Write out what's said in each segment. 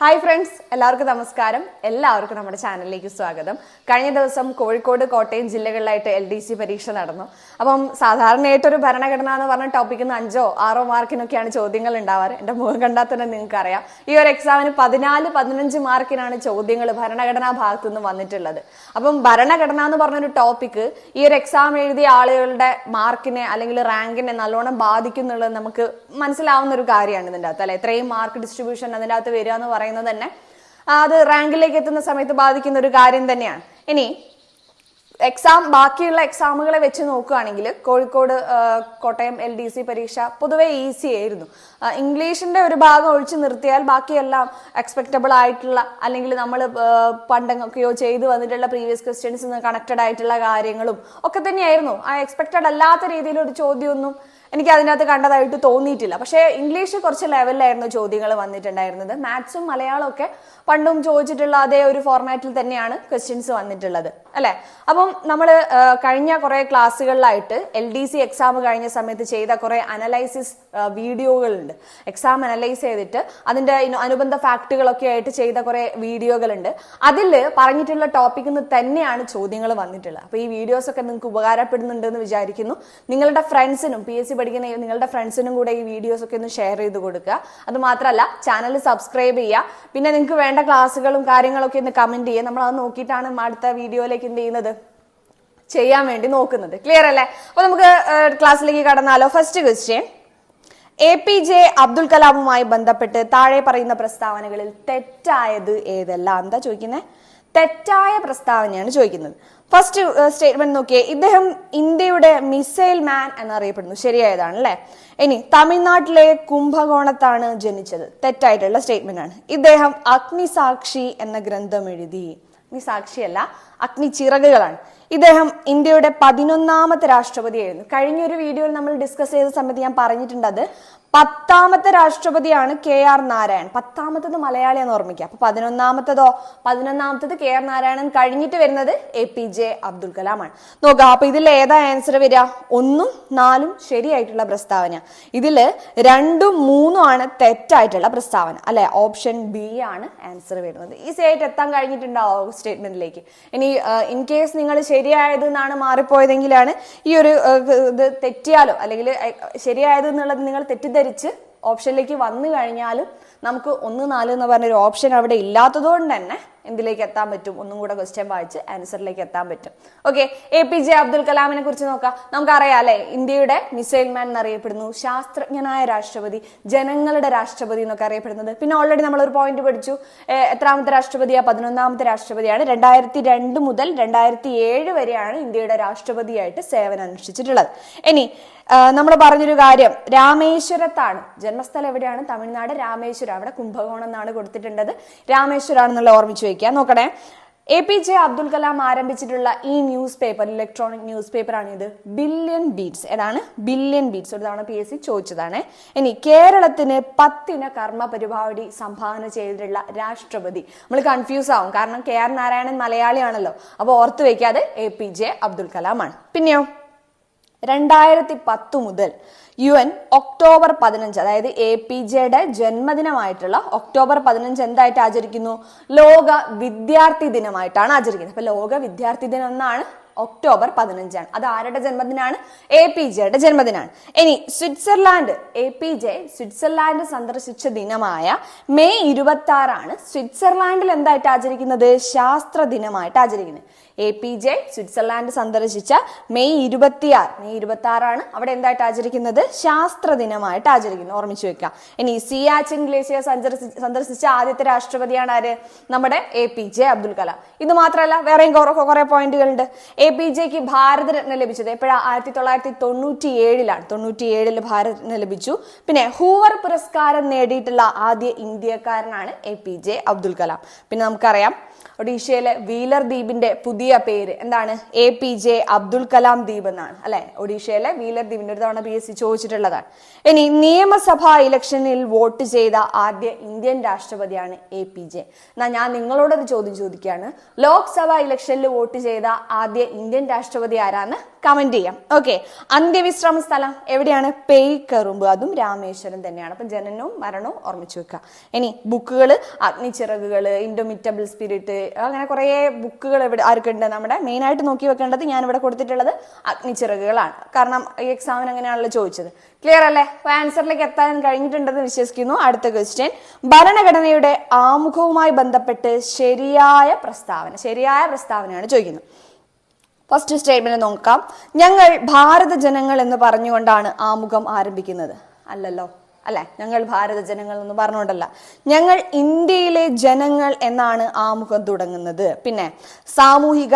Hi friends, എല്ലാവർക്കും നമസ്കാരം. എല്ലാവർക്കും നമ്മുടെ ചാനലിലേക്ക് സ്വാഗതം. കഴിഞ്ഞ ദിവസം കോഴിക്കോട്, കോട്ടയം ജില്ലകളിലായിട്ട് LDC പരീക്ഷ നടന്നു. അപ്പം സാധാരണയായിട്ടൊരു ഭരണഘടന എന്ന് പറഞ്ഞ ടോപ്പിക്കിൽ നിന്ന് 5 or 6 മാർക്കിനൊക്കെയാണ് ചോദ്യങ്ങൾ ഉണ്ടാവാറ്. എൻ്റെ മുഖം കണ്ടാൽ തന്നെ നിങ്ങൾക്ക് അറിയാം. ഈ ഒരു എക്സാമിന് 14-15 മാർക്കിനാണ് ചോദ്യങ്ങൾ ഭരണഘടനാ ഭാഗത്തു നിന്ന് വന്നിട്ടുള്ളത്. അപ്പം ഭരണഘടന എന്ന് പറഞ്ഞൊരു ടോപ്പിക്ക് ഈ ഒരു എക്സാം എഴുതിയ ആളുകളുടെ മാർക്കിനെ അല്ലെങ്കിൽ റാങ്കിനെ നല്ലോണം ബാധിക്കുന്നുള്ളത് നമുക്ക് മനസ്സിലാവുന്ന ഒരു കാര്യമാണ് ഇതിൻ്റെ അകത്ത്, അല്ലെ? ഇത്രയും മാർക്ക് ഡിസ്ട്രിബ്യൂഷൻ അതിൻ്റെ അകത്ത് വരിക എന്ന് പറയുന്നത് തന്നെ അത് റാങ്കിലേക്ക് എത്തുന്ന സമയത്ത് ബാധിക്കുന്ന ഒരു കാര്യം തന്നെയാണ്. ഇനി ബാക്കിയുള്ള എക്സാമുകളെ വെച്ച് നോക്കുകയാണെങ്കിൽ കോഴിക്കോട്, കോട്ടയം LDC പരീക്ഷ പൊതുവെ ഈസി ആയിരുന്നു. ഇംഗ്ലീഷിന്റെ ഒരു ഭാഗം ഒഴിച്ചു നിർത്തിയാൽ ബാക്കിയെല്ലാം എക്സ്പെക്റ്റബിൾ ആയിട്ടുള്ള അല്ലെങ്കിൽ നമ്മൾ പണ്ടൊക്കെയോ ചെയ്തു വന്നിട്ടുള്ള പ്രീവിയസ് ക്വസ്റ്റ്യൻസ് കണക്റ്റഡ് ആയിട്ടുള്ള കാര്യങ്ങളും ഒക്കെ തന്നെയായിരുന്നു. ആ എക്സ്പെക്റ്റഡ് അല്ലാത്ത രീതിയിലൊരു ചോദ്യമൊന്നും എനിക്ക് അതിനകത്ത് കണ്ടതായിട്ട് തോന്നിയിട്ടില്ല. പക്ഷേ ഇംഗ്ലീഷ് കുറച്ച് ലെവലിലായിരുന്നു ചോദ്യങ്ങൾ വന്നിട്ടുണ്ടായിരുന്നത്. മാത്സും മലയാളവും ഒക്കെ പണ്ടും ചോദിച്ചിട്ടുള്ള അതേ ഒരു ഫോർമാറ്റിൽ തന്നെയാണ് ക്വസ്റ്റ്യൻസ് വന്നിട്ടുള്ളത്, അല്ലെ? അപ്പം നമ്മൾ കഴിഞ്ഞ കുറെ ക്ലാസ്സുകളിലായിട്ട് LDC എക്സാം കഴിഞ്ഞ സമയത്ത് ചെയ്ത കുറെ അനലൈസിസ് വീഡിയോകളുണ്ട്. എക്സാം അനലൈസ് ചെയ്തിട്ട് അതിന്റെ അനുബന്ധ ഫാക്ടുകളൊക്കെ ആയിട്ട് ചെയ്ത കുറെ വീഡിയോകളുണ്ട്. അതിൽ പറഞ്ഞിട്ടുള്ള ടോപ്പിക്കിൽ നിന്ന് തന്നെയാണ് ചോദ്യങ്ങൾ വന്നിട്ടുള്ളത്. അപ്പൊ ഈ വീഡിയോസ് ഒക്കെ നിങ്ങൾക്ക് ഉപകാരപ്പെടുന്നുണ്ട് എന്ന് വിചാരിക്കുന്നു. നിങ്ങളുടെ ഫ്രണ്ട്സിനും PSC പഠിക്കുന്ന നിങ്ങളുടെ ഫ്രണ്ട്സിനും കൂടെ ഈ വീഡിയോസ് ഒക്കെ ഒന്ന് ഷെയർ ചെയ്ത് കൊടുക്കുക. അത് മാത്രമല്ല, ചാനൽ സബ്സ്ക്രൈബ് ചെയ്യുക. പിന്നെ നിങ്ങൾക്ക് വേണ്ട ക്ലാസ്സുകളും കാര്യങ്ങളൊക്കെ ഒന്ന് കമന്റ് ചെയ്യുക. നമ്മൾ അത് നോക്കിയിട്ടാണ് അടുത്ത വീഡിയോയിലേക്ക് എന്ത് ചെയ്യുന്നത്, ചെയ്യാൻ വേണ്ടി നോക്കുന്നത്. ക്ലിയർ അല്ലേ? അപ്പൊ നമുക്ക് ക്ലാസ്സിലേക്ക് കടന്നാലോ. ഫസ്റ്റ് ക്വസ്റ്റ്യൻ, APJ അബ്ദുൽ കലാമുമായി ബന്ധപ്പെട്ട് താഴെ പറയുന്ന പ്രസ്താവനകളിൽ തെറ്റായത് ഏതെല്ലാം? എന്താ ചോദിക്കുന്നത്? തെറ്റായ പ്രസ്താവനയാണ് ചോദിക്കുന്നത്. ഫസ്റ്റ് സ്റ്റേറ്റ്മെന്റ് നോക്കിയേ, ഇദ്ദേഹം ഇന്ത്യയുടെ മിസൈൽ മാൻ എന്നറിയപ്പെടുന്നു. ശരിയായതാണ്, അല്ലെ? ഇനി തമിഴ്നാട്ടിലെ കുംഭകോണത്താണ് ജനിച്ചത്. തെറ്റായിട്ടുള്ള സ്റ്റേറ്റ്മെന്റ് ആണ്. ഇദ്ദേഹം അഗ്നിസാക്ഷി എന്ന ഗ്രന്ഥം എഴുതി. അഗ്നിസാക്ഷിയല്ല, അഗ്നിച്ചിറകുകളാണ്. ഇദ്ദേഹം ഇന്ത്യയുടെ 11ാമത്തെ രാഷ്ട്രപതിയായിരുന്നു. കഴിഞ്ഞൊരു വീഡിയോയിൽ നമ്മൾ ഡിസ്കസ് ചെയ്ത സമയത്ത് ഞാൻ പറഞ്ഞിട്ടുണ്ട് അത് 10ാമത്തെ രാഷ്ട്രപതിയാണ് KR നാരായൺ. 10ാമത്തത് മലയാളിയാന്ന് ഓർമ്മിക്കുക. അപ്പൊ 11ാമത്തത് KR നാരായണൻ കഴിഞ്ഞിട്ട് വരുന്നത് APJ അബ്ദുൽ കലാം ആണ്. നോക്കാം, അപ്പൊ ഇതിൽ ഏതാ ആൻസർ വരിക? 1ഉം 4ഉം ശരിയായിട്ടുള്ള പ്രസ്താവന. ഇതില് 2ഉം 3ഉം ആണ് തെറ്റായിട്ടുള്ള പ്രസ്താവന, അല്ലെ? ഓപ്ഷൻ B ആണ് ആൻസർ വരുന്നത്. ഈസി ആയിട്ട് എത്താൻ കഴിഞ്ഞിട്ടുണ്ടാവും സ്റ്റേറ്റ്മെന്റിലേക്ക്. ഇനി ഇൻ കേസ് നിങ്ങൾ ശരിയായത് എന്നാണ് മാറിപ്പോയതെങ്കിലാണ് ഈ ഒരു ഇത് തെറ്റിയാലോ അല്ലെങ്കിൽ ശരിയായത് എന്നുള്ളത് നിങ്ങൾ തെറ്റിദ്ധരിച്ച് ഓപ്ഷനിലേക്ക് വന്നു കഴിഞ്ഞാലും നമുക്ക് 1, 4 എന്ന് പറഞ്ഞൊരു ഓപ്ഷൻ അവിടെ ഇല്ലാത്തത് കൊണ്ട് തന്നെ എന്തിലേക്ക് എത്താൻ പറ്റും? ഒന്നും കൂടെ ക്വസ്റ്റ്യൻ വായിച്ച് ആൻസറിലേക്ക് എത്താൻ പറ്റും. ഓക്കെ, APJ അബ്ദുൽ കലാമിനെ കുറിച്ച് നോക്കാം. നമുക്കറിയാം, അല്ലെ? ഇന്ത്യയുടെ മിസൈൽ മാൻ എന്നറിയപ്പെടുന്നു, ശാസ്ത്രജ്ഞനായ രാഷ്ട്രപതി, ജനങ്ങളുടെ രാഷ്ട്രപതി എന്നൊക്കെ അറിയപ്പെടുന്നത്. പിന്നെ ഓൾറെഡി നമ്മൾ ഒരു പോയിന്റ് പഠിച്ചു. എത്രാമത്തെ രാഷ്ട്രപതിയാ? 11ാമത്തെ രാഷ്ട്രപതിയാണ്. 2002 മുതൽ 2007 വരെയാണ് ഇന്ത്യയുടെ രാഷ്ട്രപതിയായിട്ട് സേവനം അനുഷ്ഠിച്ചിട്ടുള്ളത്. ഇനി നമ്മൾ പറഞ്ഞൊരു കാര്യം, രാമേശ്വരത്താണ് ജന്മസ്ഥലം. എവിടെയാണ്? തമിഴ്നാട്, രാമേശ്വരം. അവിടെ കുംഭകോണം എന്നാണ് കൊടുത്തിട്ടുള്ളത്. രാമേശ്വരാണെന്നുള്ള ഓർമ്മിച്ചു വയ്ക്കുക. നോക്കണേ, APJ അബ്ദുൽ കലാം ആരംഭിച്ചിട്ടുള്ള ഈ news paper, electronic news paper ആണ് ഇത്, ബില്യൺ ബീറ്റ്സ്. ഏതാണ്? Billion beats. ഒരു തവണ PSC ചോദിച്ചതാണ്. ഇനി കേരളത്തിന് 10 കർമ്മ പരിപാടി സംഭാവന ചെയ്തിട്ടുള്ള രാഷ്ട്രപതി. നമ്മൾ കൺഫ്യൂസ് ആവും, കാരണം KR നാരായണൻ മലയാളിയാണല്ലോ. അപ്പൊ ഓർത്ത് വെക്കാതെ APJ അബ്ദുൽ കലാം ആണ്. പിന്നെയോ 2010 മുതൽ UN ഒക്ടോബർ 15, അതായത് APJയുടെ ജന്മദിനമായിട്ടുള്ള ഒക്ടോബർ 15 എന്തായിട്ട് ആചരിക്കുന്നു? ലോക വിദ്യാർത്ഥി ദിനമായിട്ടാണ് ആചരിക്കുന്നത്. അപ്പൊ ലോക വിദ്യാർത്ഥി ദിനം എന്നാണ് ഒക്ടോബർ 15. അത് ആരുടെ ജന്മദിനാണ്? APJയുടെ ജന്മദിനാണ്. ഇനി സ്വിറ്റ്സർലാൻഡ്, APJ സ്വിറ്റ്സർലാൻഡ് സന്ദർശിച്ച ദിനമായ മെയ് 26 സ്വിറ്റ്സർലാൻഡിൽ എന്തായിട്ട് ആചരിക്കുന്നത്? ശാസ്ത്ര ദിനമായിട്ട് ആചരിക്കുന്നത്. APJ സ്വിറ്റ്സർലാൻഡ് സന്ദർശിച്ച മെയ് 26 അവിടെ എന്തായിട്ട് ആചരിക്കുന്നത്? ശാസ്ത്ര ദിനമായിട്ട് ആചരിക്കുന്നത്. ഓർമ്മിച്ചു വെക്കാം. ഇനി സിയാച്ചിൻ ഗ്ലേസിയർ സന്ദർശിച്ച ആദ്യത്തെ രാഷ്ട്രപതിയാണ് ആര്? നമ്മുടെ APJ അബ്ദുൽ കലാം. ഇത് മാത്രമല്ല, വേറെയും കുറെ പോയിന്റുകളുണ്ട്. APJക്ക് ഭാരതരത്ന ലഭിച്ചത് എപ്പോഴാ? 1997 97 ഭാരതരത്ന ലഭിച്ചു. പിന്നെ ഹൂവർ പുരസ്കാരം നേടിയിട്ടുള്ള ആദ്യ ഇന്ത്യക്കാരനാണ് APJ അബ്ദുൽ കലാം. പിന്നെ നമുക്കറിയാം, ഒഡീഷയിലെ വീലർ ദ്വീപിന്റെ പുതിയ പേര് എന്താണ്? APJ അബ്ദുൽ കലാം ദ്വീപ് എന്നാണ്, അല്ലെ? ഒഡീഷയിലെ വീലർ ദ്വീപിന്റെ ഒരു തവണ PSC ചോദിച്ചിട്ടുള്ളതാണ്. ഇനി നിയമസഭാ ഇലക്ഷനിൽ വോട്ട് ചെയ്ത ആദ്യ ഇന്ത്യൻ രാഷ്ട്രപതിയാണ് APJ. ഞാൻ നിങ്ങളോടൊരു ചോദ്യം ചോദിക്കുകയാണ്. ലോക്സഭാ ഇലക്ഷനിൽ വോട്ട് ചെയ്ത ആദ്യ ഇന്ത്യൻ രാഷ്ട്രപതി ആരാന്ന് കമന്റ് ചെയ്യാം. ഓക്കെ, അന്ത്യവിശ്രമ സ്ഥലം എവിടെയാണ്? പേയ്ക്കറുമ്പ്, അതും രാമേശ്വരം തന്നെയാണ്. അപ്പൊ ജനനവും മരണവും ഓർമ്മിച്ചു വെക്കുക. ഇനി ബുക്കുകൾ അഗ്നിച്ചിറകുകൾ, ഇൻഡോമിറ്റബിൾ സ്പിരിറ്റ്, അങ്ങനെ കുറെ ബുക്കുകൾ എവിടെ ആർക്കുണ്ട്? നമ്മുടെ മെയിൻ ആയിട്ട് നോക്കി വെക്കേണ്ടത് ഞാൻ ഇവിടെ കൊടുത്തിട്ടുള്ളത് അഗ്നിച്ചിറകുകളാണ്. കാരണം ഈ എക്സാമിന് അങ്ങനെയാണല്ലോ ചോദിച്ചത്. ക്ലിയർ അല്ലേ? അപ്പൊ ആൻസറിലേക്ക് എത്താൻ കഴിഞ്ഞിട്ടുണ്ടെന്ന് വിശ്വസിക്കുന്നു. അടുത്ത ക്വസ്റ്റ്യൻ, ഭരണഘടനയുടെ ആമുഖവുമായി ബന്ധപ്പെട്ട് ശരിയായ പ്രസ്താവനയാണ് ചോദിക്കുന്നത്. ഫസ്റ്റ് സ്റ്റേറ്റ്മെന്റ് നോക്കാം. ഞങ്ങൾ ഭാരത ജനങ്ങൾ എന്ന് പറഞ്ഞുകൊണ്ടാണ് ആമുഖം ആരംഭിക്കുന്നത്. അല്ലല്ലോ, അല്ലെ? ഞങ്ങൾ ഭാരത ജനങ്ങൾ എന്ന് പറഞ്ഞുകൊണ്ടല്ല, ഞങ്ങൾ ഇന്ത്യയിലെ ജനങ്ങൾ എന്നാണ് ആമുഖം തുടങ്ങുന്നത്. പിന്നെ സാമൂഹിക,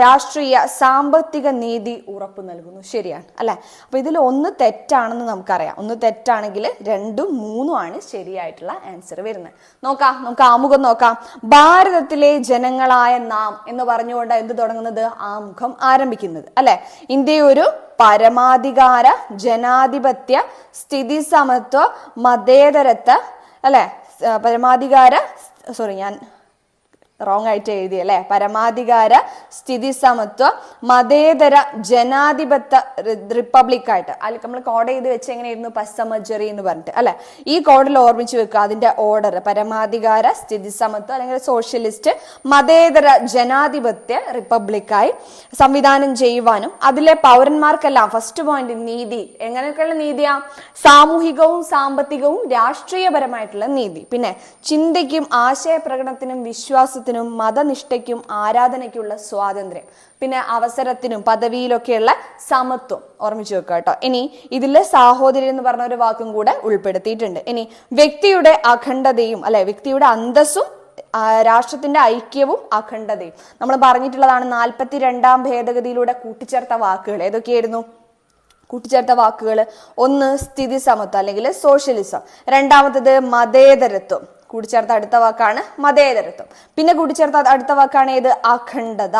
രാഷ്ട്രീയ, സാമ്പത്തിക നീതി ഉറപ്പു നൽകുന്നു. ശരിയാണ്, അല്ലെ? അപ്പൊ ഇതിൽ ഒന്ന് തെറ്റാണെന്ന് നമുക്കറിയാം. ഒന്ന് തെറ്റാണെങ്കിൽ 2ഉം 3ഉം ആണ് ശരിയായിട്ടുള്ള ആൻസർ വരുന്നത്. നമുക്ക് ആമുഖം നോക്കാം. ഭാരതത്തിലെ ജനങ്ങളായ നാം എന്ന് പറഞ്ഞുകൊണ്ട് എന്ത് തുടങ്ങുന്നത്? ആമുഖം ആരംഭിക്കുന്നത്, അല്ലെ? ഇന്ത്യ ഒരു പരമാധികാര, ജനാധിപത്യ, സ്ഥിതി സമത്വ, മതേതരത്വ, അല്ലെ? ഞാൻ റോങ് ആയിട്ട് എഴുതി, അല്ലെ? പരമാധികാര, സ്ഥിതി സമത്വ, മതേതര, ജനാധിപത്യ റിപ്പബ്ലിക് ആയിട്ട് നമ്മൾ കോഡ് ചെയ്ത് വെച്ച് എങ്ങനെയായിരുന്നു? പസമജറി എന്ന് പറഞ്ഞിട്ട്, അല്ലെ? ഈ കോഡിൽ ഓർമ്മിച്ച് വെക്കുക അതിന്റെ ഓർഡർ. പരമാധികാര, സ്ഥിതി സമത്വം അല്ലെങ്കിൽ സോഷ്യലിസ്റ്റ്, മതേതര, ജനാധിപത്യ റിപ്പബ്ലിക്കായി സംവിധാനം ചെയ്യുവാനും അതിലെ പൗരന്മാർക്കെല്ലാം ഫസ്റ്റ് പോയിന്റ് നീതി. എങ്ങനെയൊക്കെയുള്ള നീതിയാ? സാമൂഹികവും സാമ്പത്തികവും രാഷ്ട്രീയപരമായിട്ടുള്ള നീതി. പിന്നെ ചിന്തയ്ക്കും ആശയപ്രകടനത്തിനും വിശ്വാസത്തിനും മതനിഷ്ഠയ്ക്കും ആരാധനയ്ക്കുള്ള സ്വാതന്ത്ര്യം. പിന്നെ അവസരത്തിനും പദവിയിലൊക്കെയുള്ള സമത്വം ഓർമ്മിച്ചു വെക്കുക കേട്ടോ. ഇനി ഇതില് സാഹോദര്യം എന്ന് പറഞ്ഞ ഒരു വാക്കും കൂടെ ഉൾപ്പെടുത്തിയിട്ടുണ്ട്. ഇനി വ്യക്തിയുടെ അഖണ്ഡതയും, അല്ലെ? വ്യക്തിയുടെ അന്തസ്സും രാഷ്ട്രത്തിന്റെ ഐക്യവും അഖണ്ഡതയും നമ്മൾ പറഞ്ഞിട്ടുള്ളതാണ്. 42ാം ഭേദഗതിയിലൂടെ കൂട്ടിച്ചേർത്ത വാക്കുകൾ ഏതൊക്കെയായിരുന്നു? കൂട്ടിച്ചേർത്ത വാക്കുകൾ ഒന്ന് സ്ഥിതി സമത്വം അല്ലെങ്കിൽ സോഷ്യലിസം, രണ്ടാമത്തത് മതേതരത്വം, കൂട്ടിച്ചേർത്ത അടുത്ത വാക്കാണ് മതേതരത്വം. പിന്നെ കൂട്ടിച്ചേർത്ത അടുത്ത വാക്കാണ് ഏത്? അഖണ്ഡത.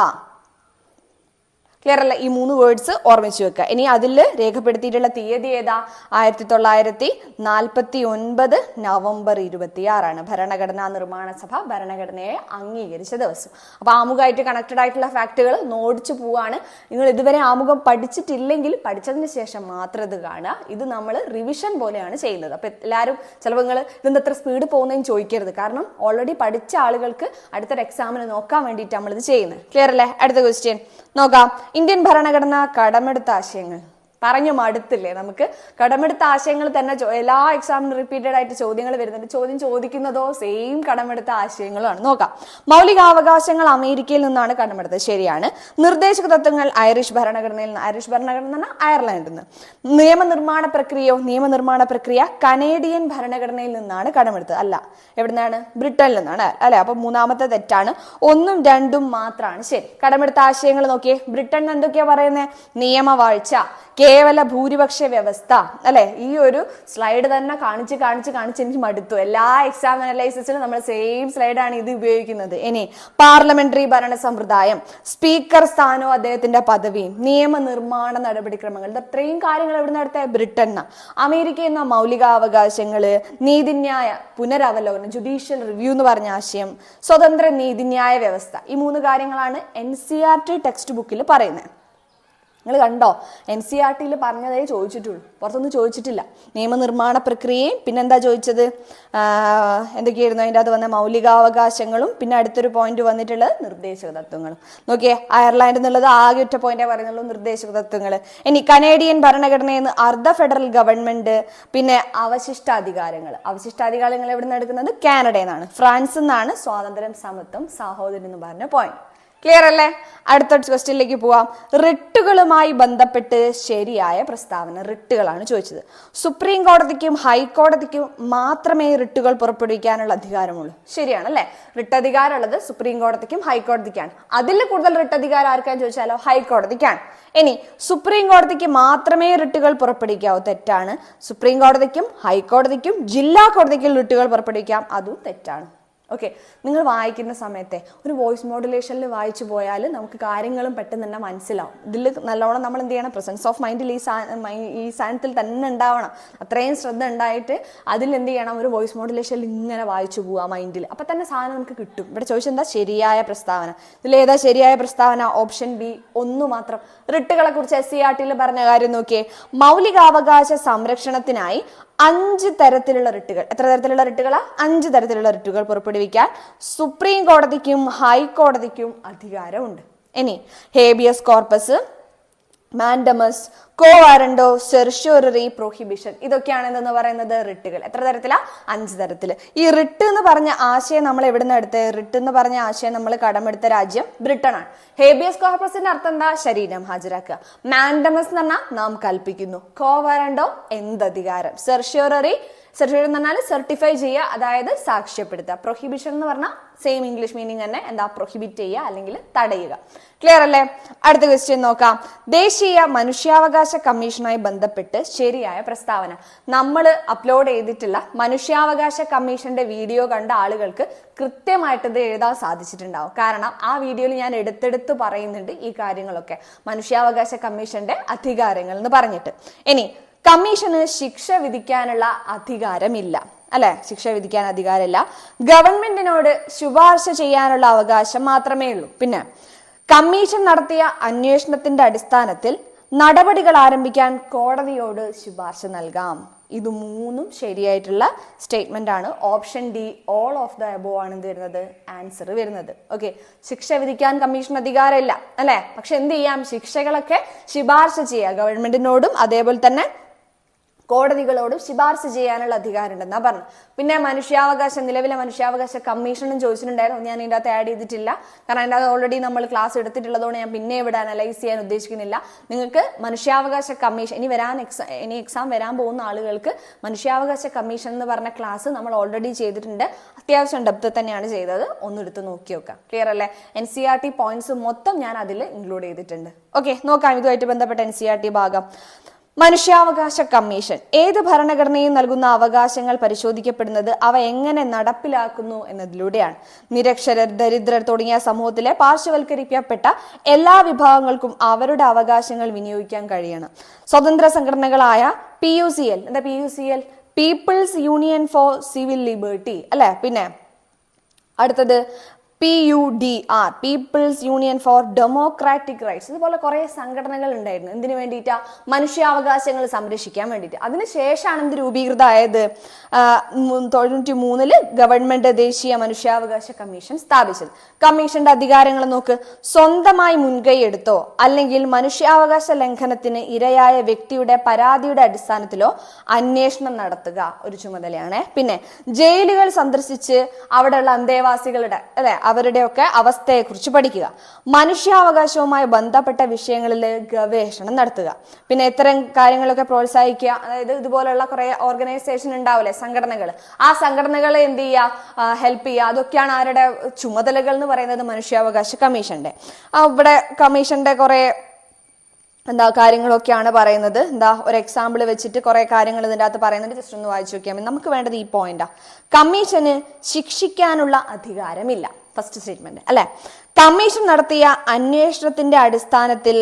ക്ലിയർ അല്ല? ഈ 3 വേർഡ്സ് ഓർമ്മിച്ചു വെക്കുക. ഇനി അതിൽ രേഖപ്പെടുത്തിയിട്ടുള്ള തീയതി ഏതാ? 1949 നവംബർ 26 ഭരണഘടനാ നിർമ്മാണ സഭ ഭരണഘടനയെ അംഗീകരിച്ച ദിവസം. അപ്പൊ ആമുഖമായിട്ട് കണക്റ്റഡ് ആയിട്ടുള്ള ഫാക്ടുകൾ നോടിച്ചു പോവാണ്. നിങ്ങൾ ഇതുവരെ ആമുഖം പഠിച്ചിട്ടില്ലെങ്കിൽ പഠിച്ചതിന് ശേഷം മാത്രം ഇത് കാണുക. ഇത് നമ്മൾ റിവിഷൻ പോലെയാണ് ചെയ്യുന്നത്. അപ്പൊ എല്ലാവരും ചിലപ്പോൾ നിങ്ങൾ ഇതെന്താ എത്ര സ്പീഡ് പോകുന്നതെന്ന് ചോദിക്കരുത്. കാരണം ഓൾറെഡി പഠിച്ച ആളുകൾക്ക് അടുത്തൊരു എക്സാമിന് നോക്കാൻ വേണ്ടിയിട്ട് നമ്മളിത് ചെയ്യുന്നത്. ക്ലിയർ അല്ലേ? അടുത്ത ക്വസ്റ്റ്യൻ നോക്കാം. ഇന്ത്യൻ ഭരണഘടന കടമെടുത്ത ആശയങ്ങൾ. പറഞ്ഞു മടുത്തില്ലേ? നമുക്ക് കടമെടുത്ത ആശയങ്ങൾ തന്നെ എല്ലാ എക്സാമിനും റിപ്പീറ്റഡ് ആയിട്ട് ചോദ്യങ്ങൾ വരുന്നുണ്ട്. ചോദ്യം ചോദിക്കുന്നതോ സെയിം കടമെടുത്ത ആശയങ്ങളുമാണ്. നോക്കാം. മൗലികാവകാശങ്ങൾ അമേരിക്കയിൽ നിന്നാണ് കടമെടുത്തത്. ശരിയാണ്. നിർദ്ദേശക തത്വങ്ങൾ ഐറിഷ് ഭരണഘടനയിൽ നിന്ന്. ഐറിഷ് ഭരണഘടന എന്ന് പറഞ്ഞാൽ അയർലൻഡിൽ നിന്ന്. നിയമനിർമ്മാണ പ്രക്രിയ കനേഡിയൻ ഭരണഘടനയിൽ നിന്നാണ് കടമെടുത്തത്. അല്ല, എവിടുന്നാണ്? ബ്രിട്ടനിൽ നിന്നാണ്, അല്ലെ? അപ്പൊ 3ാമത്തെ തെറ്റാണ്. 1ഉം 2ഉം മാത്രമാണ് ശരി. കടമെടുത്ത ആശയങ്ങൾ നോക്കിയേ. ബ്രിട്ടൻ എന്തൊക്കെയാ പറയുന്നത്? നിയമവാഴ്ച, കേവല ഭൂരിപക്ഷ വ്യവസ്ഥ, അല്ലെ? ഈ ഒരു സ്ലൈഡ് തന്നെ കാണിച്ച് എനിക്ക് മടുത്തു. എല്ലാ എക്സാം അനലൈസിസിലും നമ്മൾ സെയിം സ്ലൈഡാണ് ഇത് ഉപയോഗിക്കുന്നത്. ഇനി പാർലമെന്ററി ഭരണ സമ്പ്രദായം, സ്പീക്കർ സ്ഥാനവും അദ്ദേഹത്തിന്റെ പദവിയും, നിയമനിർമ്മാണ നടപടിക്രമങ്ങൾ, ഇത്രയും കാര്യങ്ങൾ എവിടെ നടത്തിയ? ബ്രിട്ടൻ. അമേരിക്ക എന്ന മൗലികാവകാശങ്ങള്, നീതിന്യായ പുനരവലോകനം, ജുഡീഷ്യൽ റിവ്യൂ എന്ന് പറഞ്ഞ ആശയം, സ്വതന്ത്ര നീതിന്യായ വ്യവസ്ഥ, ഈ 3 കാര്യങ്ങളാണ് NCERT ടെക്സ്റ്റ് ബുക്കിൽ പറയുന്നത്. നിങ്ങൾ കണ്ടോ? NCERT പറഞ്ഞതേ ചോദിച്ചിട്ടുള്ളൂ, പുറത്തൊന്നും ചോദിച്ചിട്ടില്ല. നിയമനിർമ്മാണ പ്രക്രിയയും പിന്നെന്താ ചോദിച്ചത്? എന്തൊക്കെയായിരുന്നു അതിൻ്റെ അത് വന്ന? മൗലികാവകാശങ്ങളും പിന്നെ അടുത്തൊരു പോയിന്റ് വന്നിട്ടുള്ളത് നിർദ്ദേശക തത്വങ്ങളും. നോക്കിയേ, അയർലാൻഡ് എന്നുള്ളത് ആകെ ഒറ്റ പോയിന്റേ പറയുന്നുള്ളൂ, നിർദ്ദേശക തത്വങ്ങൾ. ഇനി കനേഡിയൻ ഭരണഘടനയെന്ന് അർദ്ധ ഫെഡറൽ ഗവൺമെന്റ്, പിന്നെ അവശിഷ്ടാധികാരങ്ങൾ എവിടെ നിന്ന് എടുക്കുന്നത്? കാനഡയിൽ നിന്നാണ്. ഫ്രാൻസിൽ നിന്നാണ് സ്വാതന്ത്ര്യം, സമത്വം, സാഹോദര്യം എന്ന് പറഞ്ഞ പോയിന്റ്. ക്ലിയർ അല്ലേ? അടുത്ത ക്വസ്റ്റ്യനിലേക്ക് പോവാം. റിട്ടുകളുമായി ബന്ധപ്പെട്ട് ശരിയായ പ്രസ്താവന. റിട്ടുകളാണ് ചോദിച്ചത്. സുപ്രീം കോടതിക്കും ഹൈക്കോടതിക്കും മാത്രമേ റിട്ടുകൾ പുറപ്പെടുവിക്കാനുള്ള അധികാരമുള്ളൂ. ശരിയാണ്, അല്ലെ? റിട്ടധികാരം ഉള്ളത് സുപ്രീം കോടതിക്കും ഹൈക്കോടതിക്കാണ്. അതിൽ കൂടുതൽ റിട്ടധികാരം ആർക്കാന്ന് ചോദിച്ചാലോ? ഹൈക്കോടതിക്കാണ്. ഇനി സുപ്രീം കോടതിക്ക് മാത്രമേ റിട്ടുകൾ പുറപ്പെടുവിക്കാവൂ. തെറ്റാണ്. സുപ്രീം കോടതിക്കും ഹൈക്കോടതിക്കും ജില്ലാ കോടതിക്കും റിട്ടുകൾ പുറപ്പെടുവിക്കാം. അതും തെറ്റാണ്. ഓക്കെ, നിങ്ങൾ വായിക്കുന്ന സമയത്തെ ഒരു വോയിസ് മോഡുലേഷനിൽ വായിച്ചു പോയാൽ നമുക്ക് കാര്യങ്ങളും പെട്ടെന്ന് തന്നെ മനസ്സിലാവും. ഇതിൽ നല്ലോണം നമ്മൾ എന്ത് ചെയ്യണം, പ്രസൻസ് ഓഫ് മൈൻഡിൽ ഈ സാധനത്തിൽ തന്നെ ഉണ്ടാവണം. അത്രയും ശ്രദ്ധ ഉണ്ടായിട്ട് അതിൽ എന്ത് ചെയ്യണം, ഒരു വോയിസ് മോഡുലേഷനിൽ ഇങ്ങനെ വായിച്ചു പോവുക മൈൻഡിൽ. അപ്പം തന്നെ സാധനം നമുക്ക് കിട്ടും. ഇവിടെ ചോദിച്ചെന്താ ശരിയായ പ്രസ്താവന. ഇതിലേതാ ശരിയായ പ്രസ്താവന? ഓപ്ഷൻ ബി, ഒന്ന് മാത്രം. റിട്ടുകളെ കുറിച്ച് SCERT പറഞ്ഞ കാര്യം നോക്കിയേ. മൗലികാവകാശ സംരക്ഷണത്തിനായി 5 തരത്തിലുള്ള റിട്ടുകൾ. എത്ര തരത്തിലുള്ള റിട്ടുകളാ? 5 തരത്തിലുള്ള റിട്ടുകൾ പുറപ്പെടുവിക്കാൻ സുപ്രീം കോടതിക്കും ഹൈക്കോടതിക്കും അധികാരമുണ്ട്. ഇനി ഹേബിയസ് കോർപ്പസ്, മാൻഡമസ്, കോ വാറന്റോ, സെർഷ്യോററി, പ്രൊഹിബിഷൻ, ഇതൊക്കെയാണ് എന്തെന്ന് പറയുന്നത് റിട്ടുകൾ. എത്ര തരത്തിലാ? 5 തരത്തില്. ഈ റിട്ട് എന്ന് പറഞ്ഞ ആശയം നമ്മൾ എവിടുന്ന് എടുത്ത്? റിട്ട് എന്ന് പറഞ്ഞ ആശയം നമ്മൾ കടമെടുത്ത രാജ്യം ബ്രിട്ടൻ ആണ്. ഹേബിയസ് കോർപ്പസിന്റെ അർത്ഥം എന്താ? ശരീരം ഹാജരാക്കുക. മാൻഡമസ് എന്ന് പറഞ്ഞാൽ നാം കൽപ്പിക്കുന്നു. കോ വാറന്റോ എന്തധികാരം. സെർഷ്യോററി എന്ന് പറഞ്ഞാൽ സർട്ടിഫൈ ചെയ്യുക, അതായത് സാക്ഷ്യപ്പെടുത്തുക. പ്രൊഹിബിഷൻ എന്ന് പറഞ്ഞാൽ സെയിം ഇംഗ്ലീഷ് മീനിങ് തന്നെ, എന്താ? പ്രൊഹിബിറ്റ് ചെയ്യുക അല്ലെങ്കിൽ തടയുക. ക്ലിയർ അല്ലേ? അടുത്ത ക്വസ്റ്റ്യൻ നോക്കാം. ദേശീയ മനുഷ്യാവകാശ കമ്മീഷനുമായി ബന്ധപ്പെട്ട് ശരിയായ പ്രസ്താവന. നമ്മൾ അപ്ലോഡ് ചെയ്തിട്ടുള്ള മനുഷ്യാവകാശ കമ്മീഷന്റെ വീഡിയോ കണ്ട ആളുകൾക്ക് കൃത്യമായിട്ട് ഇത് എഴുതാൻ സാധിച്ചിട്ടുണ്ടാവും. കാരണം ആ വീഡിയോയിൽ ഞാൻ എടുത്തെടുത്ത് പറയുന്നുണ്ട് ഈ കാര്യങ്ങളൊക്കെ, മനുഷ്യാവകാശ കമ്മീഷന്റെ അധികാരങ്ങൾ എന്ന് പറഞ്ഞിട്ട്. ഇനി കമ്മീഷന് ശിക്ഷ വിധിക്കാനുള്ള അധികാരമില്ല, അല്ലെ? ശിക്ഷ വിധിക്കാൻ അധികാരമില്ല. ഗവൺമെന്റിനോട് ശുപാർശ ചെയ്യാനുള്ള അവകാശം മാത്രമേ ഉള്ളൂ. പിന്നെ കമ്മീഷൻ നടത്തിയ അന്വേഷണത്തിന്റെ അടിസ്ഥാനത്തിൽ നടപടികൾ ആരംഭിക്കാൻ കോടതിയോട് ശുപാർശ നൽകാം. ഇത് 3ഉം ശരിയായിട്ടുള്ള സ്റ്റേറ്റ്മെന്റ് ആണ്. Option D, all of the above ആണ് എന്ത് വരുന്നത്? ആൻസർ വരുന്നത്. ഓക്കെ, ശിക്ഷ വിധിക്കാൻ കമ്മീഷൻ അധികാരമില്ല, അല്ലെ? പക്ഷെ എന്ത് ചെയ്യാം? ശിക്ഷകളൊക്കെ ശുപാർശ ചെയ്യുക. ഗവൺമെന്റിനോടും അതേപോലെ തന്നെ കോടതികളോടും ശുപാർശ ചെയ്യാനുള്ള അധികാരം ഉണ്ടെന്നാ പറഞ്ഞു. പിന്നെ മനുഷ്യാവകാശം, നിലവിലെ മനുഷ്യാവകാശ കമ്മീഷനും ചോദിച്ചിട്ടുണ്ടായിരുന്നു. ഞാൻ ഇതിൻ്റെ അകത്ത് ആഡ് ചെയ്തിട്ടില്ല, കാരണം അതിൻ്റെ അകത്ത് ഓൾറെഡി നമ്മൾ ക്ലാസ് എടുത്തിട്ടുള്ളതുകൊണ്ട് ഞാൻ പിന്നെ ഇവിടെ അനലൈസ് ചെയ്യാൻ ഉദ്ദേശിക്കുന്നില്ല. നിങ്ങൾക്ക് മനുഷ്യാവകാശ കമ്മീഷൻ ഇനി എക്സാം വരാൻ പോകുന്ന ആളുകൾക്ക് മനുഷ്യാവകാശ കമ്മീഷൻ എന്ന് പറഞ്ഞ ക്ലാസ് നമ്മൾ ഓൾറെഡി ചെയ്തിട്ടുണ്ട്. അത്യാവശ്യം ഡെപ്ത് തന്നെയാണ് ചെയ്തത്. ഒന്നെടുത്ത് നോക്കി നോക്കാം. ക്ലിയർ അല്ലേ? NCERT പോയിന്റ്സ് മൊത്തം ഞാൻ അതിൽ ഇൻക്ലൂഡ് ചെയ്തിട്ടുണ്ട്. ഓക്കെ, നോക്കാം ഇതുമായിട്ട് ബന്ധപ്പെട്ട NCERT ഭാഗം. മനുഷ്യാവകാശ കമ്മീഷൻ ഏത് ഭരണഘടനയും നൽകുന്ന അവകാശങ്ങൾ പരിശോധിക്കപ്പെടുന്നത് അവ എങ്ങനെ നടപ്പിലാക്കുന്നു എന്നതിലൂടെയാണ്. നിരക്ഷരർ, ദരിദ്രർ തുടങ്ങിയ സമൂഹത്തിലെ പാർശ്വവൽക്കരിക്കപ്പെട്ട എല്ലാ വിഭാഗങ്ങൾക്കും അവരുടെ അവകാശങ്ങൾ വിനിയോഗിക്കാൻ കഴിയണം. സ്വതന്ത്ര സംഘടനകളായ PUCL, എന്താ PUCL? People's union for civil liberty, അല്ലെ? പിന്നെ അടുത്തത് PUDR, people's union for democratic rights. ഇതുപോലെ കുറെ സംഘടനകൾ ഉണ്ടായിരുന്നു. എന്തിനു വേണ്ടിയിട്ടാ? മനുഷ്യാവകാശങ്ങൾ സംരക്ഷിക്കാൻ വേണ്ടിയിട്ട്. അതിനുശേഷമാണ് എന്ത് രൂപീകൃതമായത്? 93 ഗവൺമെന്റ് ദേശീയ മനുഷ്യാവകാശ കമ്മീഷൻ സ്ഥാപിച്ചത്. കമ്മീഷന്റെ അധികാരങ്ങൾ നോക്ക്. സ്വന്തമായി മുൻകൈ എടുത്തോ അല്ലെങ്കിൽ മനുഷ്യാവകാശ ലംഘനത്തിന് ഇരയായ വ്യക്തിയുടെ പരാതിയുടെ അടിസ്ഥാനത്തിലോ അന്വേഷണം നടത്തുക ഒരു ചുമതലയാണ്. പിന്നെ ജയിലുകൾ സന്ദർശിച്ച് അവിടെയുള്ള അന്തേവാസികളുടെ, അല്ലെ, അവരുടെയൊക്കെ അവസ്ഥയെക്കുറിച്ച് പഠിക്കുക. മനുഷ്യാവകാശവുമായി ബന്ധപ്പെട്ട വിഷയങ്ങളിൽ ഗവേഷണം നടത്തുക. പിന്നെ ഇത്തരം കാര്യങ്ങളൊക്കെ പ്രോത്സാഹിക്കുക. അതായത് ഇതുപോലുള്ള കുറെ ഓർഗനൈസേഷൻ ഉണ്ടാവില്ലേ, സംഘടനകൾ, ആ സംഘടനകളെ എന്ത് ചെയ്യുക? ഹെൽപ്പ് ചെയ്യുക. അതൊക്കെയാണ് ആരുടെ ചുമതലകൾ എന്ന് പറയുന്നത്? മനുഷ്യാവകാശ കമ്മീഷന്റെ. ഇവിടെ കമ്മീഷന്റെ കുറെ കാര്യങ്ങളൊക്കെയാണ് പറയുന്നത്. ഒരു എക്സാമ്പിൾ വെച്ചിട്ട് കുറെ കാര്യങ്ങൾ ഇതിൻ്റെ അകത്ത് പറയുന്നുണ്ട്. ജസ്റ്റ് ഒന്ന് വായിച്ചു നോക്കിയാൽ മതി. നമുക്ക് വേണ്ടത് ഈ പോയിന്റാ. കമ്മീഷന് ശിക്ഷിക്കാനുള്ള അധികാരമില്ല. ഫസ്റ്റ് സ്റ്റേറ്റ്മെന്റ്, അല്ലെ? കമ്മീഷൻ നടത്തിയ അന്വേഷണത്തിന്റെ അടിസ്ഥാനത്തിൽ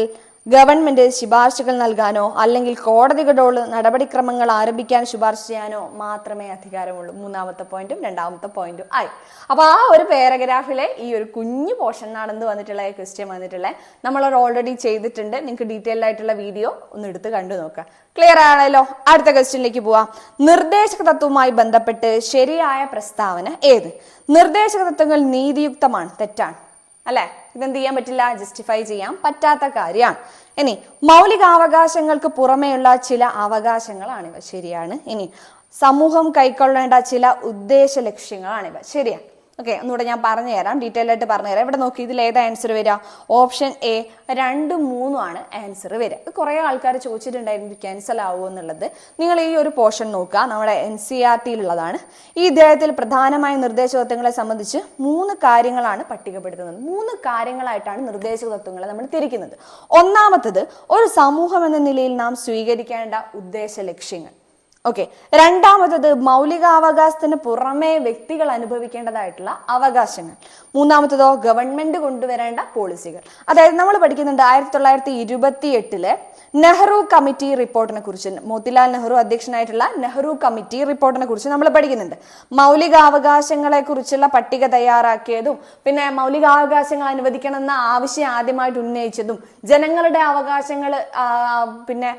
ഗവൺമെന്റ് ശുപാർശകൾ നൽകാനോ അല്ലെങ്കിൽ കോടതികളോട് നടപടിക്രമങ്ങൾ ആരംഭിക്കാൻ ശുപാർശ ചെയ്യാനോ മാത്രമേ അധികാരമുള്ളൂ. 3ാമത്തെ പോയിന്റും 2ാമത്തെ പോയിന്റും ആയി. അപ്പൊ ആ ഒരു പാരഗ്രാഫിലെ ഈ ഒരു കുഞ്ഞു പോർഷനാണെന്ന് വന്നിട്ടുള്ള ക്വസ്റ്റ്യൻ വന്നിട്ടുള്ളത് നമ്മൾ ഓൾറെഡി ചെയ്തിട്ടുണ്ട്. നിങ്ങൾക്ക് ഡീറ്റെയിൽ ആയിട്ടുള്ള വീഡിയോ ഒന്ന് എടുത്ത് കണ്ടു നോക്കാം. ക്ലിയർ ആണല്ലോ? അടുത്ത ക്വസ്റ്റ്യനിലേക്ക് പോവാം. നിർദ്ദേശക തത്വവുമായി ബന്ധപ്പെട്ട് ശരിയായ പ്രസ്താവന ഏത്? നിർദ്ദേശക തത്വങ്ങൾ നീതിയുക്തമാണ്, തെറ്റാണ്, അല്ലെ? ഇതെന്ത് ചെയ്യാൻ പറ്റില്ല? ജസ്റ്റിഫൈ ചെയ്യാൻ പറ്റാത്ത കാര്യമാണ്. ഇനി മൗലികാവകാശങ്ങൾക്ക് പുറമെയുള്ള ചില അവകാശങ്ങളാണിവ, ശരിയാണ്. ഇനി സമൂഹം കൈക്കൊള്ളേണ്ട ചില ഉദ്ദേശ ലക്ഷ്യങ്ങളാണിവ, ശരിയാണ്. ഓക്കെ, ഒന്നുകൂടെ ഞാൻ പറഞ്ഞു തരാം, ഡീറ്റെയിൽ ആയിട്ട് പറഞ്ഞു തരാം. ഇവിടെ നോക്കി, ഇതിൽ ഏതാ ആൻസർ വരിക? ഓപ്ഷൻ എ 2, 3 ആണ് ആൻസർ വരിക. ഇത് കുറെ ആൾക്കാർ ചോദിച്ചിട്ടുണ്ടായിരുന്നു ക്യാൻസൽ ആവുമോ എന്നുള്ളത്. നിങ്ങൾ ഈ ഒരു പോർഷൻ നോക്കുക, നമ്മുടെ NCERT-യിലുള്ളതാണ്. ഈ അധ്യായത്തിൽ പ്രധാനമായ നിർദ്ദേശക തത്വങ്ങളെ സംബന്ധിച്ച് 3 കാര്യങ്ങളാണ് പട്ടികപ്പെടുത്തുന്നത്. 3 കാര്യങ്ങളായിട്ടാണ് നിർദ്ദേശക തത്വങ്ങളെ നമ്മൾ തിരിക്കുന്നത്. ഒന്നാമത്തത്, ഒരു സമൂഹം എന്ന നിലയിൽ നാം സ്വീകരിക്കേണ്ട ഉദ്ദേശ ലക്ഷ്യങ്ങൾ. ഓക്കെ. രണ്ടാമത്തത് മൗലികാവകാശത്തിന് പുറമെ വ്യക്തികൾ അനുഭവിക്കേണ്ടതായിട്ടുള്ള അവകാശങ്ങൾ. മൂന്നാമത്തതോ ഗവൺമെന്റ് കൊണ്ടുവരേണ്ട പോളിസികൾ. അതായത് നമ്മൾ പഠിക്കുന്നുണ്ട് 1928 നെഹ്റു കമ്മിറ്റി റിപ്പോർട്ടിനെ കുറിച്ച്, മോത്തിലാൽ നെഹ്റു അധ്യക്ഷനായിട്ടുള്ള നെഹ്റു കമ്മിറ്റി റിപ്പോർട്ടിനെ കുറിച്ച് നമ്മൾ പഠിക്കുന്നുണ്ട്. മൗലികാവകാശങ്ങളെ കുറിച്ചുള്ള പട്ടിക തയ്യാറാക്കിയതും പിന്നെ മൗലികാവകാശങ്ങൾ അനുവദിക്കണമെന്ന ആവശ്യം ആദ്യമായിട്ട് ഉന്നയിച്ചതും ജനങ്ങളുടെ അവകാശങ്ങൾ പിന്നെ